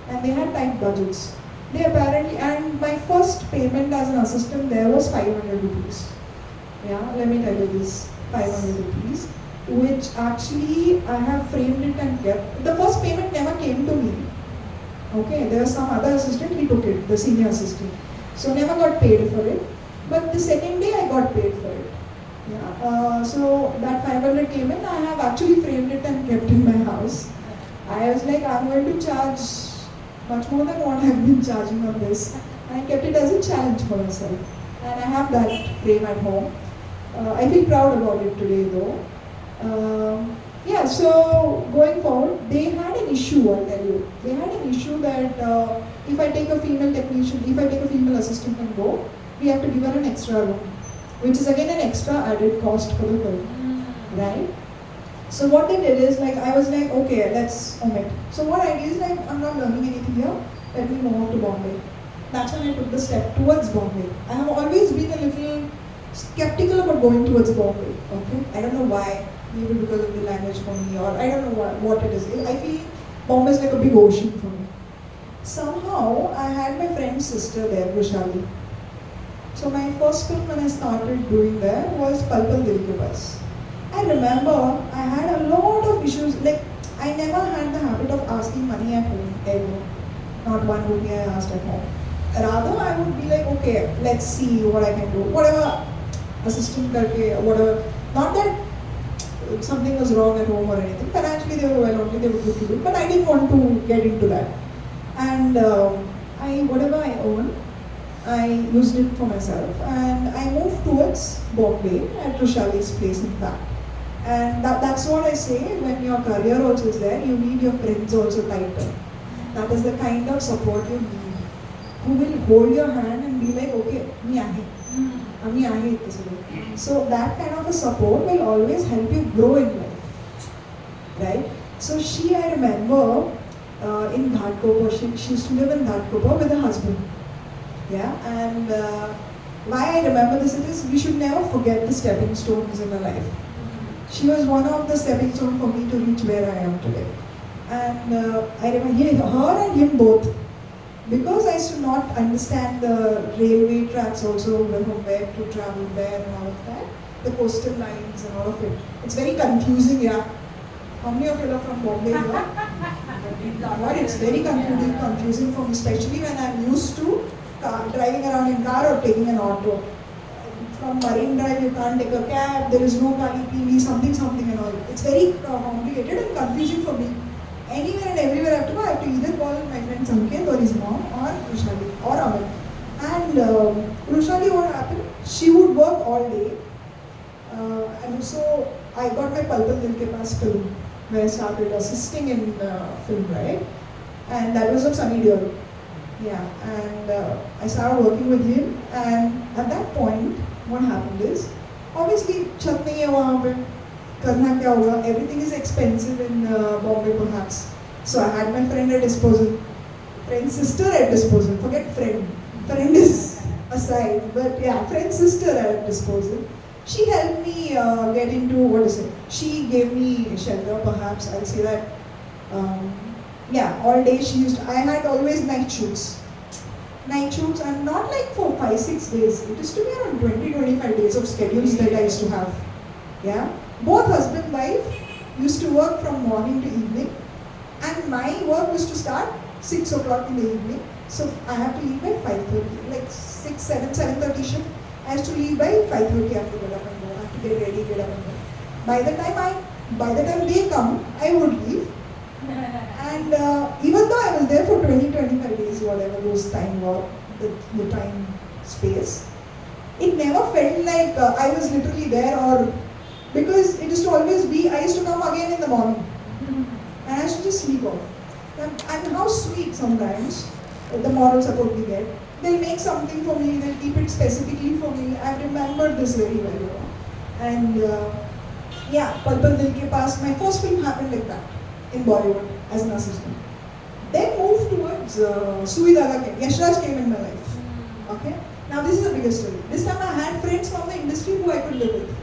and they had tight budgets. They apparently, and my first payment as an assistant there was 500 rupees. Yeah, let me tell you this 500 rupees, which actually I have framed it and kept. The first payment never came to me. Okay, there was some other assistant, he took it, the senior assistant. So never got paid for it. But the second day I got paid for it. Yeah, so that 500 came in, I have actually framed it and kept in my house. I was like, I'm going to charge much more than what I've been charging on this. And I kept it as a challenge for myself. And I have that frame at home. I feel proud about it today though. Yeah, so going forward, they had an issue, I'll tell you. They had an issue that if I take a female technician, if I take a female assistant and go, we have to give her an extra room, which is again an extra added cost for the film, right? So what they did is like, I was like, okay, let's omit. So what I did is like, I'm not learning anything here, let me move on to Bombay. That's when I took the step towards Bombay. I have always been a little skeptical about going towards Bombay, okay? I don't know why, maybe because of the language for me, or I don't know what it is. I feel Bombay is like a big ocean for me. Somehow, I had my friend's sister there, Vishali. So my first film when I started doing there was Pal Pal Dil Ke Paas. I remember I had a lot of issues, like I never had the habit of asking money at home, ever. Not one rupee I asked at home. Rather, I would be like, okay, let's see what I can do. Whatever, assistant karke, whatever. Not that something was wrong at home or anything. Financially, they were well only, they would do it. But I didn't want to get into that. And whatever I owned, I used it for myself. And I moved towards Bombay at Roshali's place, in fact. And that's what I say, when your career also is there, you need your friends also tighter. That is the kind of support you need. Who will hold your hand and be like, okay, me ahe. Ami ahe itte sare. So that kind of a support will always help you grow in life. Right? So she, I remember, in Ghatkopar, she used to live in Ghatkopar with her husband. Yeah, and why I remember this is we should never forget the stepping stones in our life. She was one of the stepping stones for me to reach where I am today. And I remember her and him both. Because I used to not understand the railway tracks also, where to travel there and all of that, the coastal lines and all of it. It's very confusing, yeah. How many of you are from Bombay here? But it's very confusing for me, especially when I'm used to driving around in car or taking an auto. From Marine Drive, you can't take a cab, there is no Kali PV, something and all. It's very complicated and confusing for me. Anywhere and everywhere I have to go, I have to either call my friend Sanket or his mom or Rushali or Amit. And Rushali, what happened? She would work all day. And so I got my Pal Pal Dil Ke Paas film, where I started assisting in film, right? And that was of Sunny Deol. Yeah, and I started working with him. And at that point, what happened is, obviously, chhat nahi hai wahan pe. Karna kya hoga? Everything is expensive in Bombay perhaps. So I had my friend at disposal, friend's sister at disposal. Forget friend. Friend is aside, but yeah, friend's sister at disposal. She helped me get into, what is it? She gave me shelter perhaps, I'll say that. Yeah, all day she used, I had always night shoots. Night shoots, and not like for 5-6 days. It used to be around 20-25 days of schedules that I used to have. Yeah. Both husband and wife used to work from morning to evening, and my work was to start 6 o'clock in the evening. So I have to leave by 5:30, like 7:30 shift. I have to leave by 5:30. I have to get up and go. I have to get ready, get up and go. By the time they come, I would leave. And even though I was there for 20-25 days, whatever those time were, the time space, it never felt like I was literally there, or because it used to always be, I used to come again in the morning and I used to just sleep off. And how sweet sometimes the moral support we get. They'll make something for me, they'll keep it specifically for me. I've remembered this very well. And yeah, Pal Pal Dil Ke Paas, my first film happened like that in Bollywood as an assistant. Then moved towards Sui Daga came. Yashraj came in my life. Okay? Now this is the biggest story. This time I had friends from the industry who I could live with.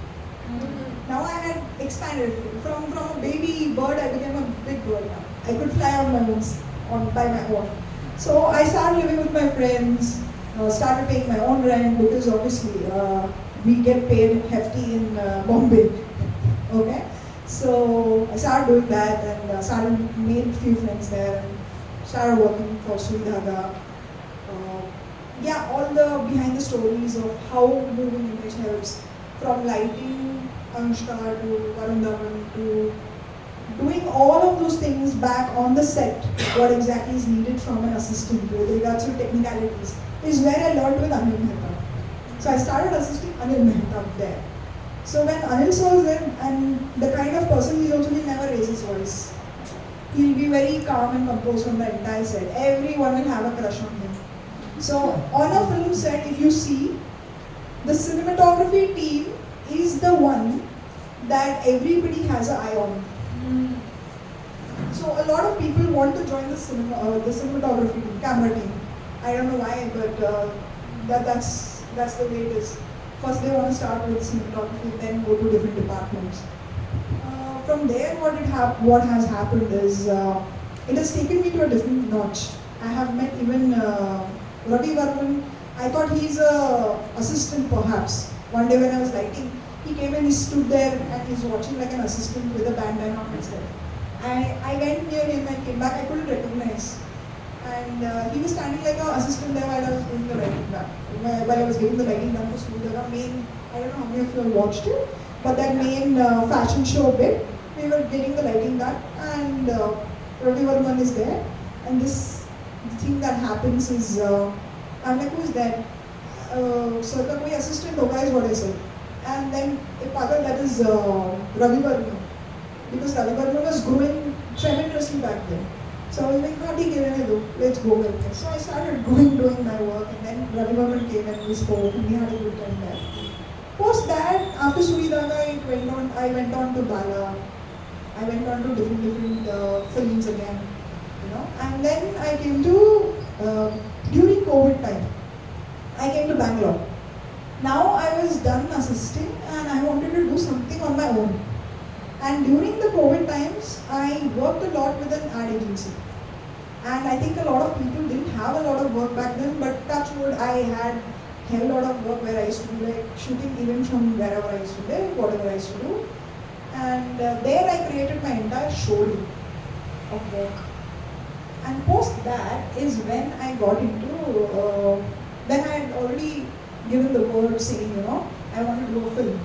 Now I had expanded. From a baby bird, I became a big bird now. I could fly on my own, by my own. So I started living with my friends, started paying my own rent, because obviously we get paid hefty in Bombay. Okay, so I started doing that and started made few friends there and started working for Suridhaga. Yeah, all the behind the stories of how moving image helps, from lighting Anushka to Varun Dhawan to doing all of those things back on the set, what exactly is needed from an assistant with regards to technicalities, is where I learned with Anil Mehta. So I started assisting Anil Mehta there. So when Anil was there, and the kind of person he also will never raise his voice. He'll be very calm and composed on the entire set. Everyone will have a crush on him. So on a film set, if you see, the cinematography team is the one that everybody has an eye on. So a lot of people want to join the cinematography team, camera team. I don't know why, but that's the way it is. First they want to start with cinematography, then go to different departments. From there, what has happened is it has taken me to a different notch. I have met even Ravi Varman. I thought he's a assistant perhaps. One day when I was lighting, he came and he stood there and he's watching like an assistant with a bandana on his head. I went near him and came back. I couldn't recognize. And he was standing like an assistant there while I was doing the lighting back. While I was giving the lighting down to Suridhaga, main, I don't know how many of you have watched it, but that main fashion show bit, we were getting the lighting done and Ravi Varman is there. And the thing that happens is, I'm like, who is that? Sir, koi assistant hoga is what I said. And then a pagal, that is Ravi Varman. Because Ravi Varman was growing tremendously back then. So I was like, let's go with this. So I started doing my work, and then Ravi Varman came and we spoke and we had a good time there. Post that, after Suridhaga, I went on to Bala. I went on to different films again, you know. And then I came to, during COVID time, I came to Bangalore. Now I was done assisting and I wanted to do something on my own. And during the COVID times, I worked a lot with an ad agency. And I think a lot of people didn't have a lot of work back then, but touch wood, I had a hell lot of work where I used to do like shooting even from wherever I used to live, whatever I used to do. And there I created my entire showroom of work. And post that is when I got into, then I had already given the word saying, you know, I want to do a film.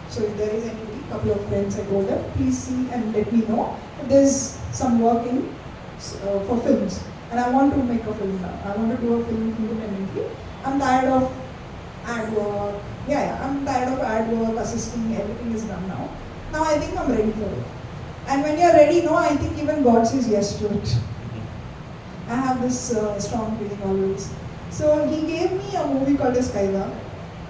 So if there is anybody, couple of friends I told them, please see and let me know if there's some work in for films. And I want to make a film now. I want to do a film independently. I'm tired of ad work. I'm tired of ad work, assisting, everything is done now. Now I think I'm ready for it. And when you're ready, no, I think even God says yes to it. I have this strong feeling always. So he gave me a movie called Skyla.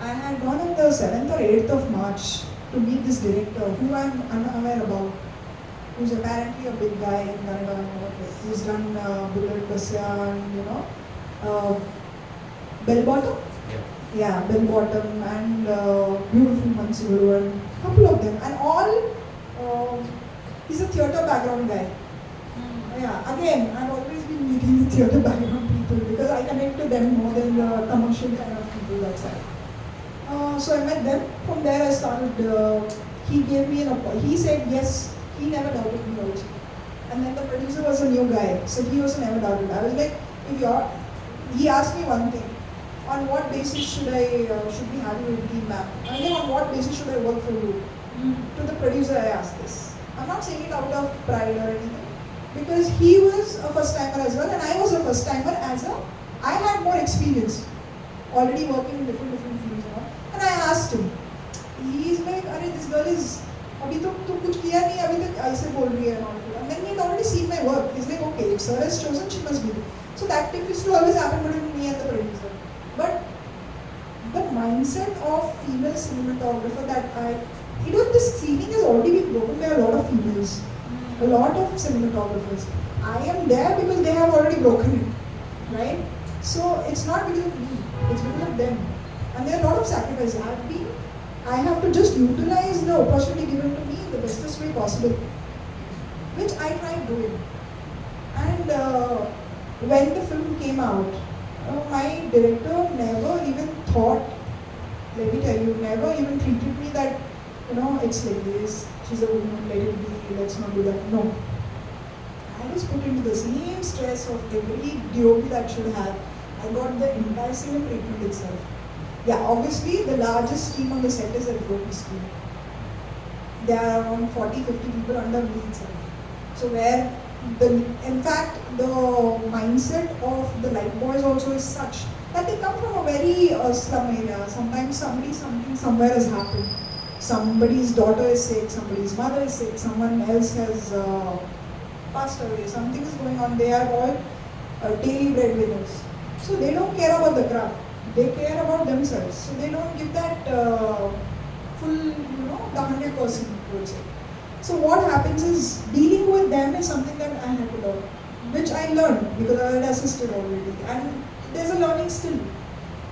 I had gone on the 7th or 8th of March to meet this director, who I'm unaware about, who's apparently a big guy in Kannada, who's done Bullet Basya and, you know, Bell Bottom? Yeah, Bell Bottom and Beautiful Mansuru and a couple of them. And all, he's a theatre background guy. Yeah, again, I've always been meeting the theatre background people because I connect to them more than the commercial kind of people outside. So I met them. From there I started, he gave me an appointment. He said yes, he never doubted me also. And then the producer was a new guy, so he also never doubted. I was like, he asked me one thing, on what basis should we have you in team ma'am? I mean, on what basis should I work for you? To the producer I asked this. I'm not saying it out of pride or anything, because he was a first timer as well and I was a first timer I had more experience, already working in different fields. And I asked him, he's like, "Arey, this girl is, abhi to kuch kiya nahi, abhi tak aise bol rahi hai." And then he had already seen my work. He's like, okay, if sir has chosen, she must be there. So that used to always happen between me and the producer. But the mindset of female cinematographer this ceiling has already been broken by a lot of females, a lot of cinematographers. I am there because they have already broken it, right? So it's not because of me, it's because of them. And there are a lot of sacrifices. I have to just utilize the opportunity given to me in the bestest way possible, which I tried doing. And when the film came out, my director never even thought let me tell you, never even treated me that, it's like this, she's a woman, let it be, let's not do that. No. I was put into the same stress of every DOP that should have. I got the entire same treatment itself. Yeah, obviously the largest team on the set is a DOP team. There are around 40-50 people under me itself. So in fact, the mindset of the light boys also is such that they come from a very slum area. Sometimes something somewhere has happened. Somebody's daughter is sick, somebody's mother is sick, someone else has passed away, something is going on. They are all daily breadwinners. So they don't care about the craft. They care about themselves. So they don't give that full, the 100%, I would say. So what happens is, dealing with them is something that I had to learn, which I learned because I had assisted already. And there's a learning still.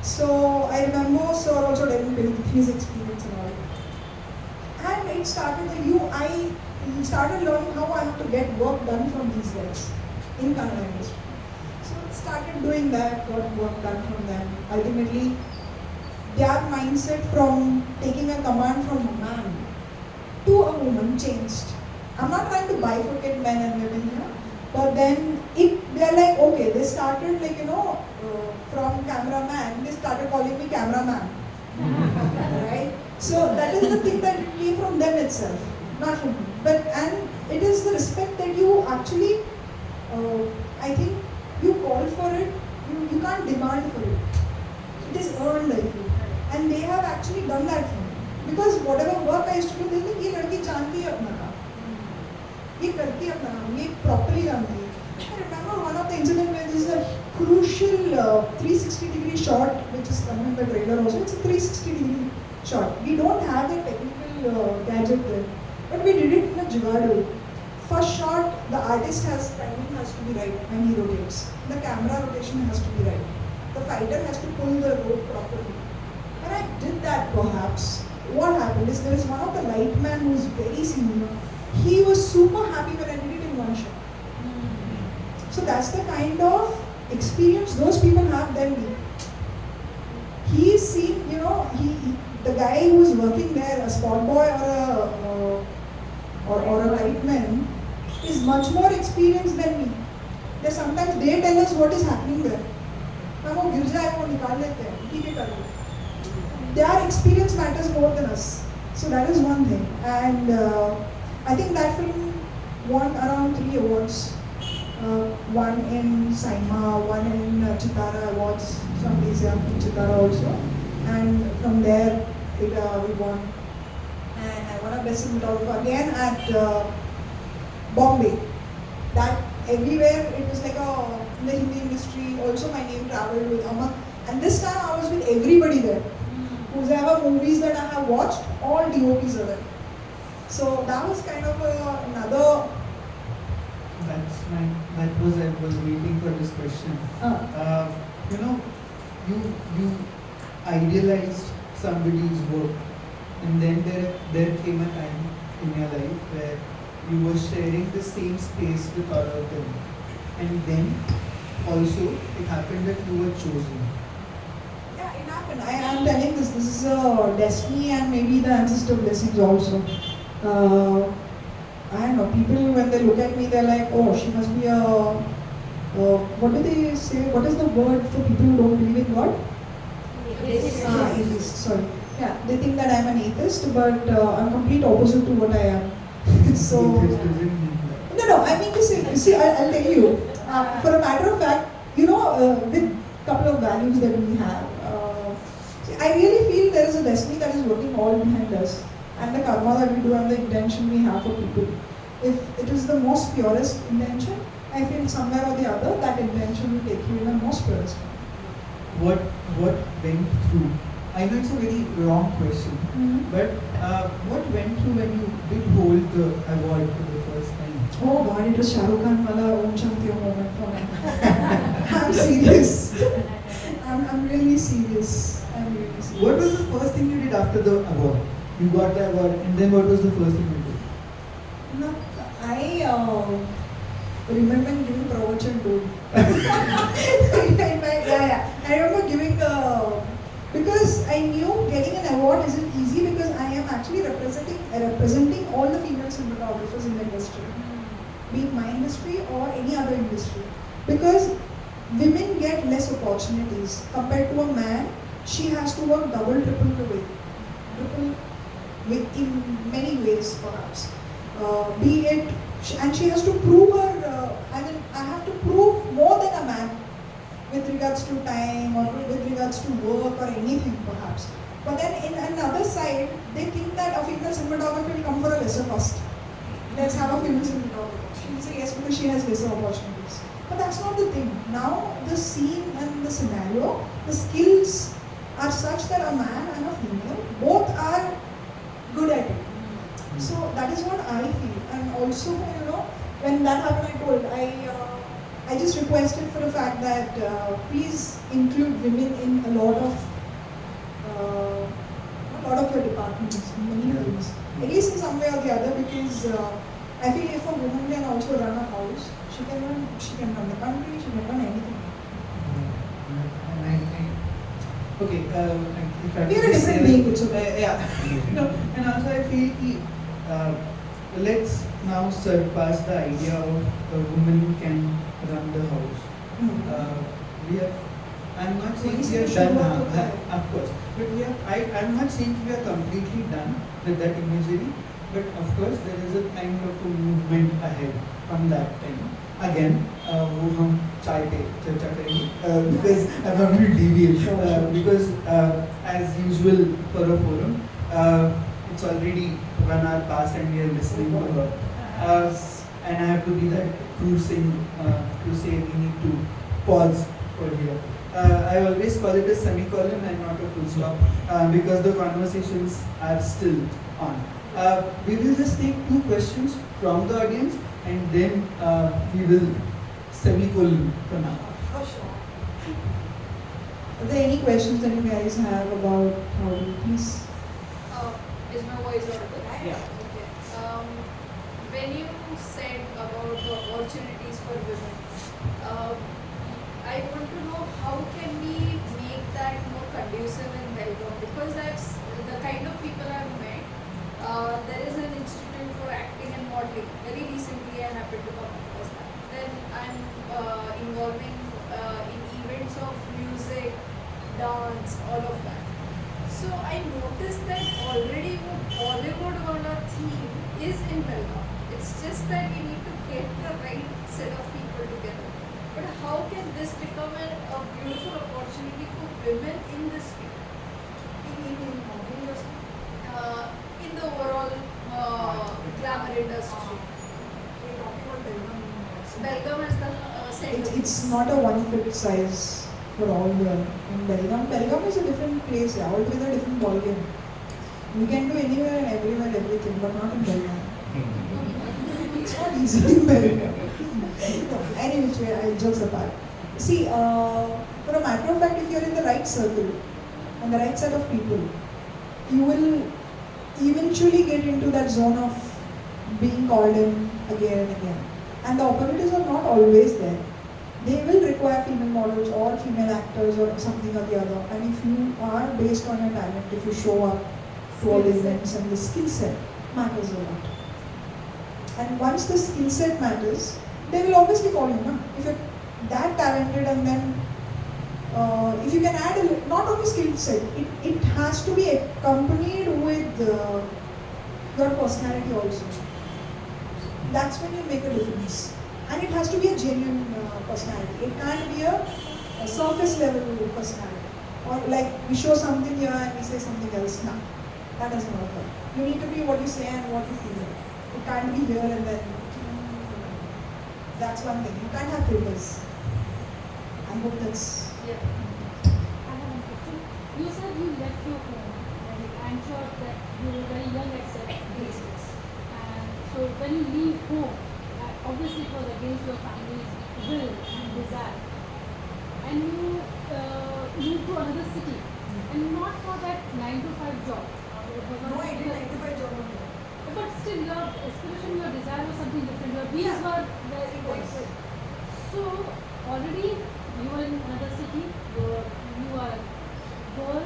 So I remember sir also telling me his experience and all. And it started, I started learning how I have to get work done from these guys in Kannada industry. So I started doing that, got work done from them. Ultimately, their mindset from taking a command from a man to a woman changed. I'm not trying to bifurcate men and women here, but then they're like, okay, they started like, from cameraman, they started calling me cameraman. Right? So that is the thing that it came from them itself, not from me. And it is the respect that you actually, I think, you call for it, you can't demand for it. It is earned, I feel. And they have actually done that for me. Because whatever work I used to do, they think, ये लड़की जानती है अपना काम, ये करती है अपना काम, ये properly जानती है. I remember one of the incident where there is a crucial 360-degree shot, which is coming in the trailer also. It's a 360-degree shot. We don't have the technical gadget there, but we did it in a jugadu. First shot, the artist timing has to be right when he rotates. The camera rotation has to be right. The fighter has to pull the rope properly. When I did that, perhaps, what happened is there is one of the lightmen who is very senior. He was super happy when I did it in one shot. So that's the kind of experience those people have than me. He's seen, the guy who is working there, a spot boy or a lightman, is much more experienced than me. Sometimes they tell us what is happening there. Their experience matters more than us. So that is one thing. And I think that film won around 3 awards. One in Saima, one in Chitara Awards, some days in Chitara also. And from there, we won. And I won a Best Cinematographer again at Bombay. That everywhere, it was like in the Hindi industry, also my name traveled with Amma. And this time I was with everybody there. Whoever movies that I have watched, all DOPs are there. So that was kind of another. I was waiting for this question. You idealized somebody's work, and then there came a time in your life where you were sharing the same space with all of them, and then also it happened that you were chosen. Yeah, it happened. I am telling this is a destiny and maybe the ancestor blessings also. I don't know, people when they look at me, they're like, oh, she must be what do they say? What is the word for people who don't believe in God? Atheist, sorry. Yeah, they think that I'm an atheist, but I'm complete opposite to what I am. So, no, I mean to say, you see, I'll tell you, for a matter of fact, with a couple of values that we have, I really feel there is a destiny that is working all behind us. And the karma that we do and the intention we have for people. If it is the most purest intention, I feel somewhere or the other that intention will take you in the most purest What went through? I know it's a very wrong question, but what went through when you did hold the award for the first time? Oh God, it was Shah Rukh Khan wala Om Shanti Om moment for me. I'm serious. I'm really serious. What was the first thing you did after the award? You got the award, and then what was the first thing you did? No, I remember giving pravachan to. I remember giving Because I knew getting an award isn't easy because I am actually representing all the female cinematographers in the industry, be it my industry or any other industry. Because women get less opportunities compared to a man. She has to work double, triple the way, triple with in many ways perhaps. Be it, and she has to prove her. I have to prove more than a man with regards to time or with regards to work or anything perhaps. But then in another side, they think that a female cinematographer will come for a lesser cost. Let's have a female cinematographer. She will say yes because she has lesser opportunities. But that's not the thing. Now the scene and the scenario, the skills are such that a man and a female both are good at it. So that is what I feel. And also, when that happened, I told I just requested for the fact that please include women in a lot of your departments, many things, at least in some way or the other, because I feel if a woman can also run a house, she can run the country, she can run anything. Okay, if I We are a different being, it's okay. No, and also I feel let's now surpass the idea of a woman can run the house. I'm not saying we are done now, of course, but I'm not saying we are completely done with that imagery, but of course there is a kind of a movement ahead from that time. Again, वो हम चाय पे चर्चा करेंगे because I'm not going to deviate because as usual for a forum, it's already 1 hour past and we are listening to her. And I have to be that cruising to say we need to pause for here. I always call it a semicolon and not a full stop because the conversations are still on. We will just take 2 questions from the audience and then we will semicolon for now. For sure. Are there any questions that you guys have about how to please? Is my voice audible? Yeah. Okay. When you said about the opportunities for women, I want to know how can we make that more conducive in Belgaum, because the kind of people I've met, there is an institute for acting and modeling. Very recently I happened to come across that. Then I'm involving in events of music, dance, all of that. So I noticed that already Bollywood wala theme is in Belgaum. It's just that we need to get the right set of people together. But how can this become a beautiful opportunity for women in this field? In the overall glamour industry. We're talking about Belgaum. Belgaum is the center. It's not a one fit size for all here in Belgaum. Belgaum is a different place, altogether different ballgame. You can do anywhere and everywhere everything, but not in Belgaum. It's not easy in Belgaum. Any which way, I jokes apart. See, for a matter of fact, if you're in the right circle and the right set of people, you will eventually get into that zone of being called in again and again. And the opportunities are not always there. They will require female models or female actors or something or the other. And if you are based on your talent, if you show up to all the events and the skill set matters a lot. And once the skill set matters, they will obviously call you. No? If you're that talented and then if you can add not only skill set, it has to be accompanied with your personality also. That's when you make a difference. And it has to be a genuine personality. It can't be a surface level personality. Or like we show something here and we say something else. No, that doesn't work. You need to be what you say and what you feel. It can't be here and then. That's one thing. You can't have filters. I hope that's. Yeah. I have one question. You said you left your home, and I'm sure that you were very young at that basis. And so when you leave home, obviously it was against your family's will and desire, and you moved to another city, and not for that 9 to 5 job. No, I did 9 to 5 job only. But still, your aspiration, your desire was something different. Your dreams were very. So already you were in another city. You are a girl.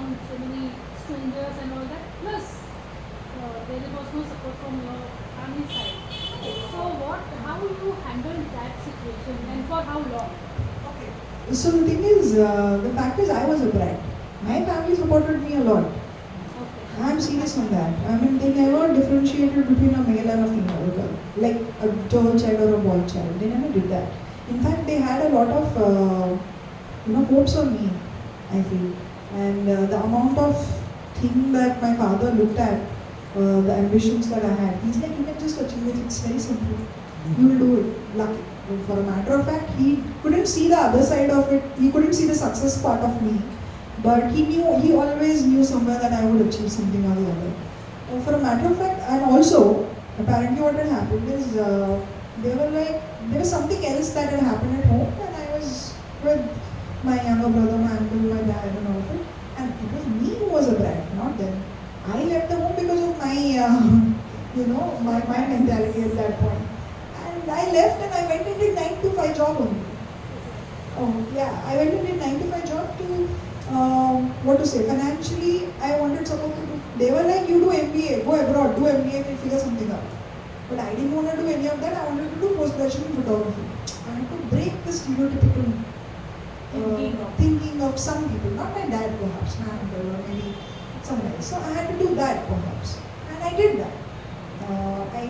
from so many strangers and all that. Plus, there was no support from your family side. So how you handled that situation and for how long? Okay. So the thing is, the fact is I was a brat. My family supported me a lot. Okay. I'm serious on that. I mean, they never differentiated between a male and a female girl. Like a girl child or a boy child. They never did that. In fact, they had a lot of, hopes on me, I feel. And the amount of thing that my father looked at, the ambitions that I had, he's like, you can just achieve it. It's very simple. You will do it. Lucky. For a matter of fact, he couldn't see the other side of it. He couldn't see the success part of me. But he always knew somewhere that I would achieve something or the other. For a matter of fact, and also, apparently what had happened is, there was something else that had happened at home, and I was with my younger brother, my uncle, my dad, and all of it. And it was me who was a brat, not them. I left the home because of my, my mentality at that point. And I left and I went and did 9 to 5 job only. Oh yeah, I went and did 9 to 5 job to, financially I wanted support to do. They were like, you do MBA, go abroad, do MBA and figure something out. But I didn't want to do any of that, I wanted to do post-graduate in photography. I had to break the stereotypical thinking of some people, not my dad perhaps, my uncle or maybe someone else. So I had to do that perhaps. And I did that. I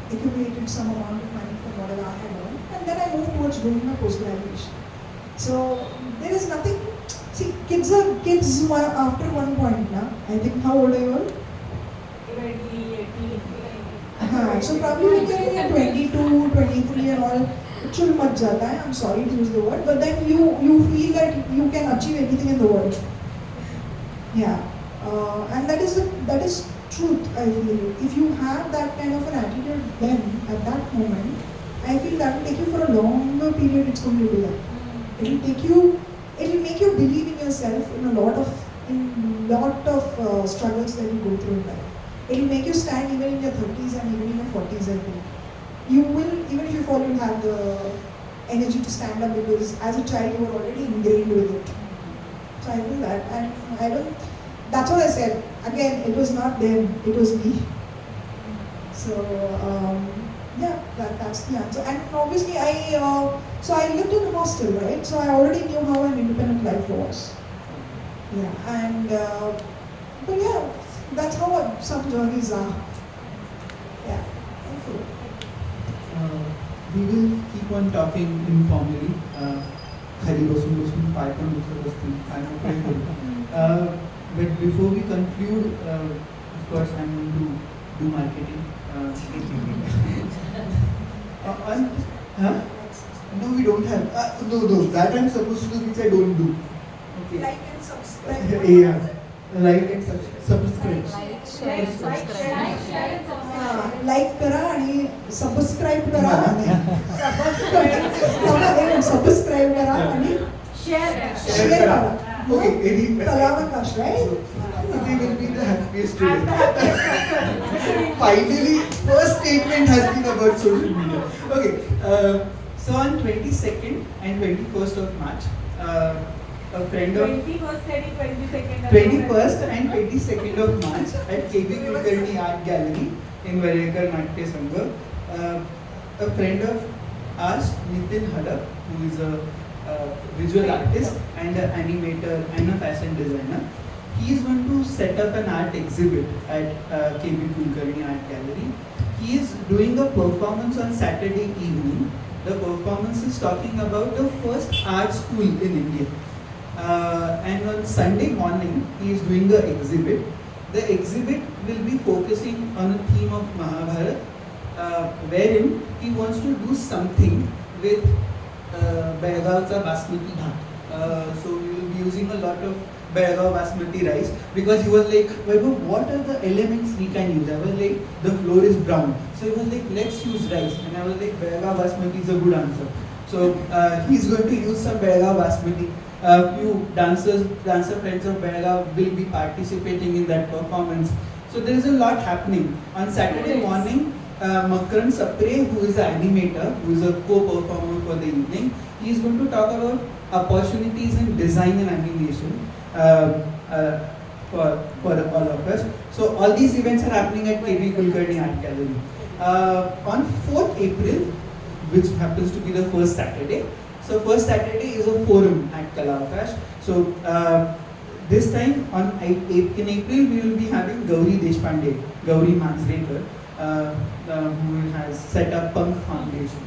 accumulated some amount of money from whatever I had earned, and then I moved towards doing my post-graduation. So there is nothing, see, kids after one point now. I think, how old are you all? 20, 18. So probably when you're in 22, 23 and all, chul mat jata hai, I'm sorry to use the word, but then you feel that you can achieve anything in the world. Yeah, and that is truth, I feel. If you have that kind of an attitude then, at that moment, I feel that will take you for a longer period, it's going to do that. It will make you believe in yourself in a lot of struggles that you go through in life. It will make you stand even in your 30s and even in your 40s, I feel. You will, even if you fall, you'll have the energy to stand up because as a child you were already ingrained with it. So I feel that, and that's what I said. Again, it was not them, it was me. So, yeah, that's the answer. And obviously so I lived in a hostel, right? So I already knew how an independent life was. Yeah, and, but yeah, that's how some journeys are. Yeah, thank you. We will keep on talking informally. खाली बसून पाय पण दुखत असतील. I know काय करू. But before we conclude, of course, I'm going to do marketing. No, we don't have. No, that I'm supposed to do, which I don't do. Okay. Like and subscribe. Yeah. Like and subscribe. Like करा आणि subscribe करा subscribe करा आणि share करा. Okay, Kalavkaash, right? They will be the happiest today. Finally, first statement has been about social media. Okay, so on 22nd and 21st of March, a friend of 21st and 22nd of March at KB Kulkarni Art Gallery in Varekar Natya Sangha, a friend of ours, Nitin Hada, who is a visual artist and an animator and a fashion designer, he is going to set up an art exhibit at KB Kulkarni Art Gallery. He is doing a performance on Saturday evening. The performance is talking about the first art school in India. And on Sunday morning, he is doing the exhibit. The exhibit will be focusing on a theme of Mahabharata, wherein he wants to do something with Belagavi basmati bhat. So we will be using a lot of Belagavi basmati rice because he was like, Vaibhav, what are the elements we can use? I was like, the floor is brown. So he was like, let's use rice. And I was like, Belagavi basmati is a good answer. So he's going to use some Belagavi basmati. A few dancer friends of Belagavi will be participating in that performance. So there is a lot happening. On Saturday morning, Makran Sapre, who is an animator, who is a co-performer for the evening, he is going to talk about opportunities in design and animation. for all of us. So all these events are happening at KB Kulkarni Art Gallery. On 4th April, which happens to be the first Saturday. So first Saturday is a forum at Kalavkaash. So this time in April we will be having Gauri Deshpande, Gauri Mansrekar, who has set up Punk Foundation.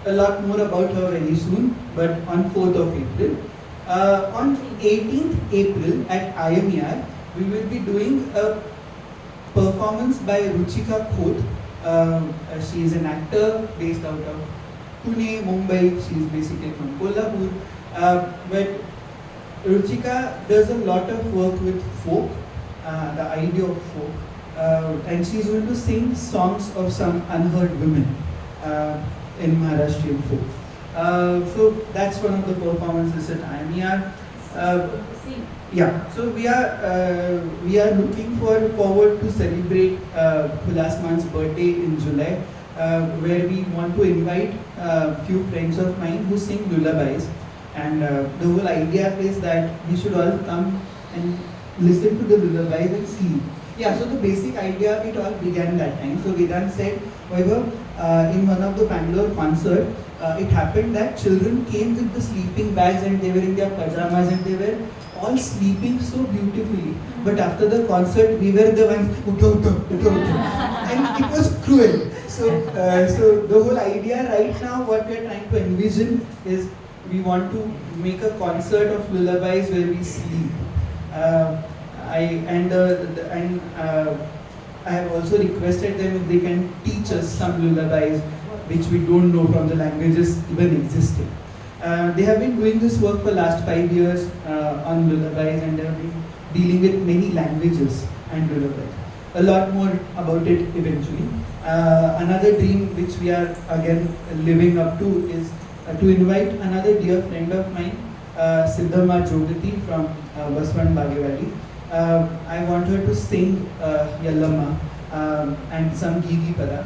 A lot more about her very soon, but on 4th of April. On 18th April at IMER, we will be doing a performance by Ruchika Khote. She is an actor based out of Pune, Mumbai. She is basically from Kolhapur. But Ruchika does a lot of work with folk, the idea of folk. And she is going to sing songs of some unheard women in Maharashtrian folk. So that's one of the performances at IMER. Yeah, so we are looking forward to celebrate Khula Asmaan's birthday in July, where we want to invite a few friends of mine who sing lullabies. And the whole idea is that we should all come and listen to the lullabies and sleep. Yeah, so the basic idea, it all began that time. So Vedant said, however, in one of the Bangalore concert, it happened that children came with the sleeping bags and they were in their pajamas and they were all sleeping so beautifully. But after the concert, we were the ones, utho, utho, utho, utho. And it was cruel. So the whole idea right now, what we are trying to envision is we want to make a concert of lullabies where we sleep. I have also requested them if they can teach us some lullabies which we don't know from the languages even existing. They have been doing this work for last 5 years on lullabies, and they have been dealing with many languages and lullabies. A lot more about it eventually. Another dream which we are again living up to is to invite another dear friend of mine, Siddhamma Jogati from Baswan Bagewadi. I want her to sing Yallamma and some Gigi Pada.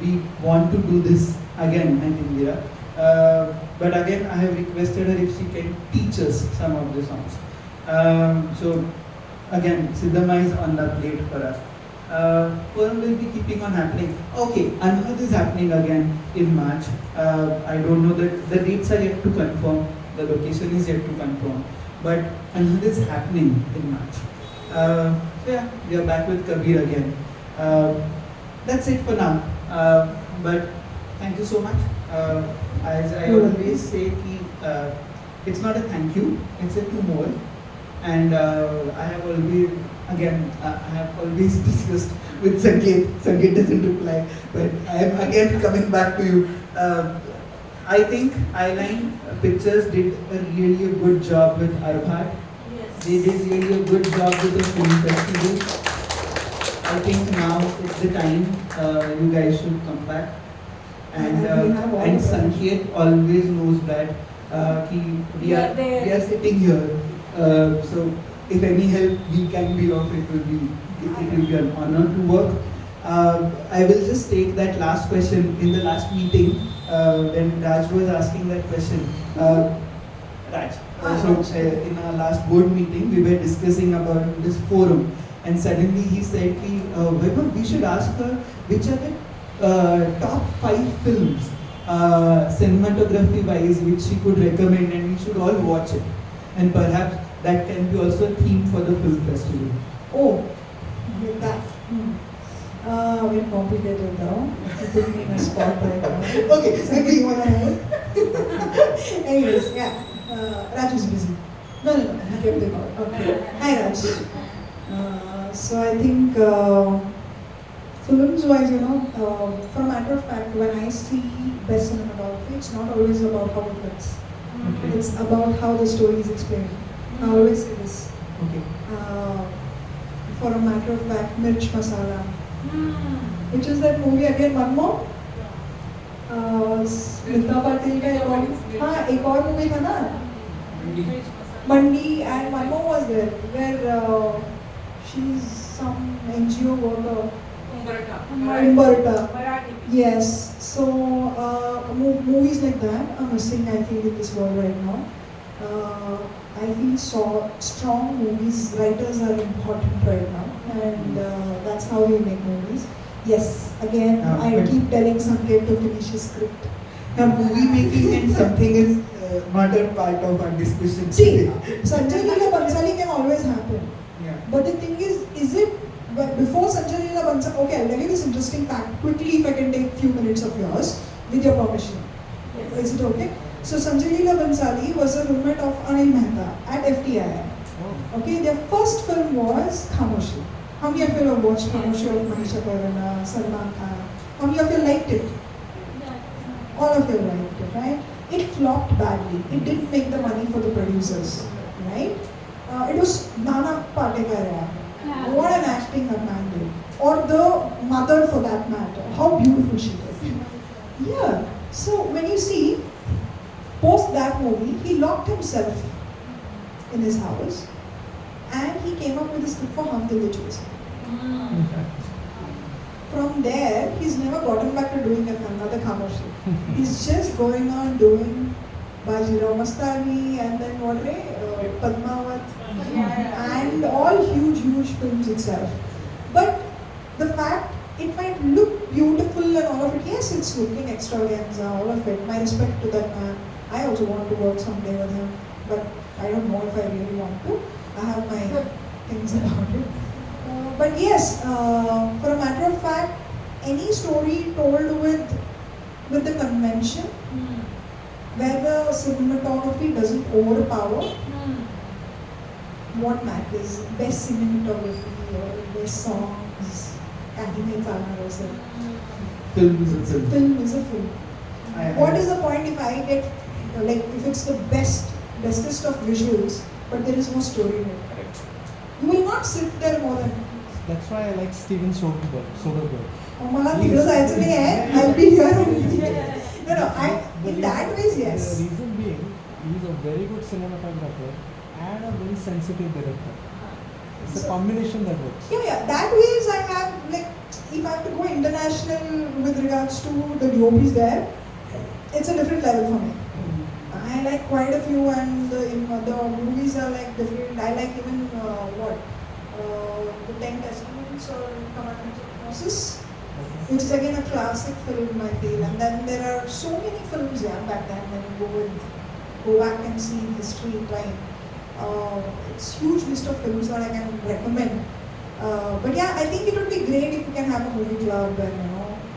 We want to do this again at Indira. But again, I have requested her if she can teach us some of the songs. So again, Siddhamma is on the plate for us. Forum will be keeping on happening. Okay, Anhad is happening again in March. I don't know that the dates are yet to confirm. The location is yet to confirm. But Anhad is happening in March. So yeah, we are back with Kabir again. That's it for now. But thank you so much. As I always say, it's not a thank you, it's a two more. And I have always discussed with Sanket. Sanket doesn't reply, but I am again coming back to you. I think Eyeline Pictures did a really good job with Arbhat. Yes. They did really a good job with the film festival. I think now it's the time you guys should come back. And Sanket always knows that we are sitting here. So if any help we can be of, it will be an honor to work. I will just take that last question. In the last meeting, when Raj was asking that question, Raj. In our last board meeting, we were discussing about this forum, and suddenly he said, Vaibhav, we should ask her which are the top 5 films, cinematography wise, which she could recommend, and we should all watch it. And perhaps that can be also a theme for the film festival. Oh, that. Very complicated now. You put me in a spot right now. Okay, Maybe you want to help? Anyways, yeah. Raj is busy. No, he kept the call. Okay. Hi, Raj. So I think films-wise, for a matter of fact, when I see best cinematography, it's not always about how it looks. Okay. It's about how the story is explained. I always say this. Okay. For a matter of fact, Mirch Masala. Which is that movie again, one more? Smita Patil का एक और movie था ना, Mandi, and one more was there where she's some NGO worker. Umberta. Yes. So movies like that are missing, I feel, in this world right now. I feel strong movies, writers are important right now, and that's how we make movies. Yes, again, I but- keep telling Sanket to finish his script. Now, movie making and something is not a part of our discussion See, today. Sanjay Leela Bansali can always happen. Yeah. But the thing is it, but before Sanjay Leela Bansali, okay, I'll tell you this interesting fact quickly if I can take few minutes of yours, with your permission. Yes. Is it okay? So Sanjay Leela Bansali was a roommate of Anil Mehta at FTI. Okay, their first film was Khamoshi. How many of you have watched Khamoshi of Manisha Koirala, Salman Khan? How many of you liked it? All of you liked it, right? It flopped badly. It didn't make the money for the producers, right? It was Nana Patekar. What an acting that man did. Or the mother for that matter. How beautiful she is. Yeah. So when you see, post that movie, he locked himself in his house and he came up with a script for Hum Dil De Chuse. From there, he's never gotten back to doing another Khamoshi. He's just going on doing Bajirao Mastani and then what Padmavat and all huge films itself. But the fact it might look beautiful and all of it, yes, it's looking extravaganza, all of it. My respect to that man. I also want to work someday with him, but I don't know if I really want to. I have my things about it. But yes, for a matter of fact, any story told with the convention, where the cinematography doesn't overpower, what matters? Best cinematography or best songs, kahine chana waise. Film is a film. Film is a film. What is the point if I get, like, if it's the bestest of visuals, but there is no story in it? You will not sit there more than. That's why I like Steven Soderbergh. मला तिकडे जायचं नाही आहे. I'll be here only. No, in that ways, yes. The reason being, he's a very good cinematographer and a very sensitive director. It's a combination that works. Yeah. That ways I have, like, if I have to go international with regards to the DOPs there, it's a different level for me. I like quite a few, and the movies are like different. I like even the 10 Testaments or Commandments of Moses, which is again a classic film, I feel. And then there are so many films back then when you go back and see history in time. It's a huge list of films that I can recommend. But yeah, I think it would be great if we can have a movie club and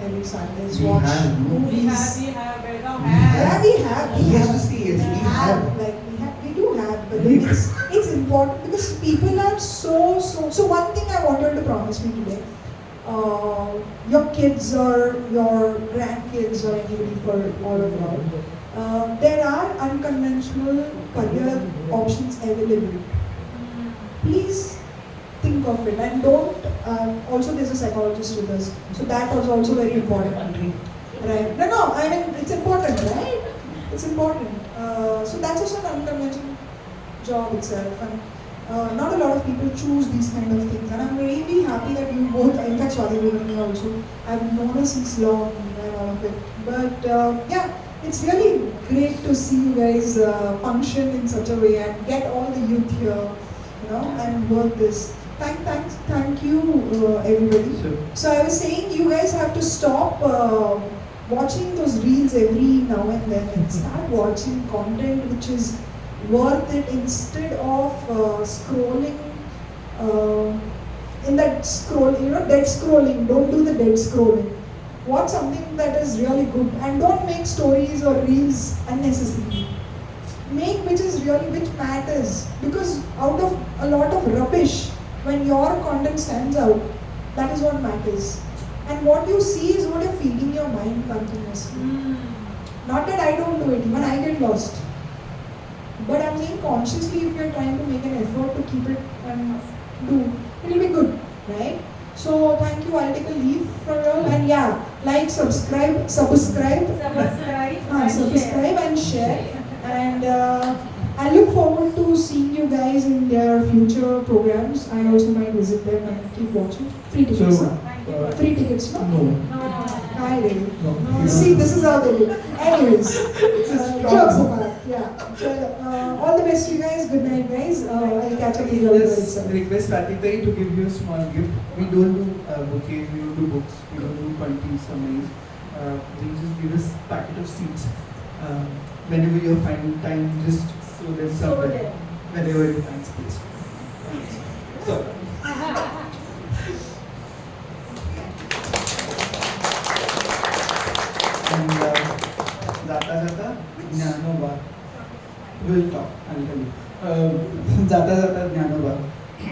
every Sundays We watch have, no? movies. We have, Belagavi Yeah, has. we have. He has to see it. We have, we do have, but then it's important because people are so. So one thing I want you to promise me today, your kids or your grandkids or anybody for all of y'all, there are unconventional career options available. Please think of it and don't. Also, there's a psychologist with us, so that was also very important. Right? No. I mean, it's important, right? It's important. So that's also an unconventional job itself, and not a lot of people choose these kind of things. And I'm really happy that you both, in fact, Swati and me also, I've known her since long and all of it. But yeah, it's really great to see you guys function in such a way and get all the youth here, and work this. Thank you, everybody. Sure. So I was saying, you guys have to stop watching those reels every now and then and start watching content which is worth it instead of scrolling in that scroll, dead scrolling. Don't do the dead scrolling. Watch something that is really good and don't make stories or reels unnecessary. Make which matters, because out of a lot of rubbish, when your content stands out, that is what matters. And what you see is what you're feeding your mind continuously. Not that I don't do it, even I get lost. But I'm saying consciously, if you're trying to make an effort to keep it and do, it'll be good, right? So thank you. I'll take a leave from you all. And yeah, like, subscribe, and share. And I look forward to seeing you guys in their future programs. I also might visit them and keep watching. Free tickets, So, no? Free tickets, no? No. Hi, David. No. See, this is how they do. Anyways, It's a strong jokes book. apart. Yeah. So, all the best to you guys. Good night, guys. I'll catch up with you all very Just soon. request Ratitai to give you a small gift. We don't do bouquets, we don't do books, we don't do quantities, summaries. We just give us packet of seeds. Whenever you find time, just sow them somewhere. Whenever you find space. So. And जाता जाता Dnyanoba will talk, I'll tell you. जाता जाता ज्ञानोबा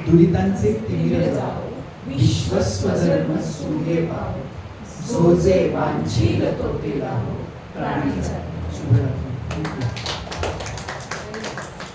दुरितांचे तिमिर जाओ विश्वस्वधर्म सूर्ये पाव जो जे वांछील तो ते लाहो प्राणी शुभरात्री. Thank you.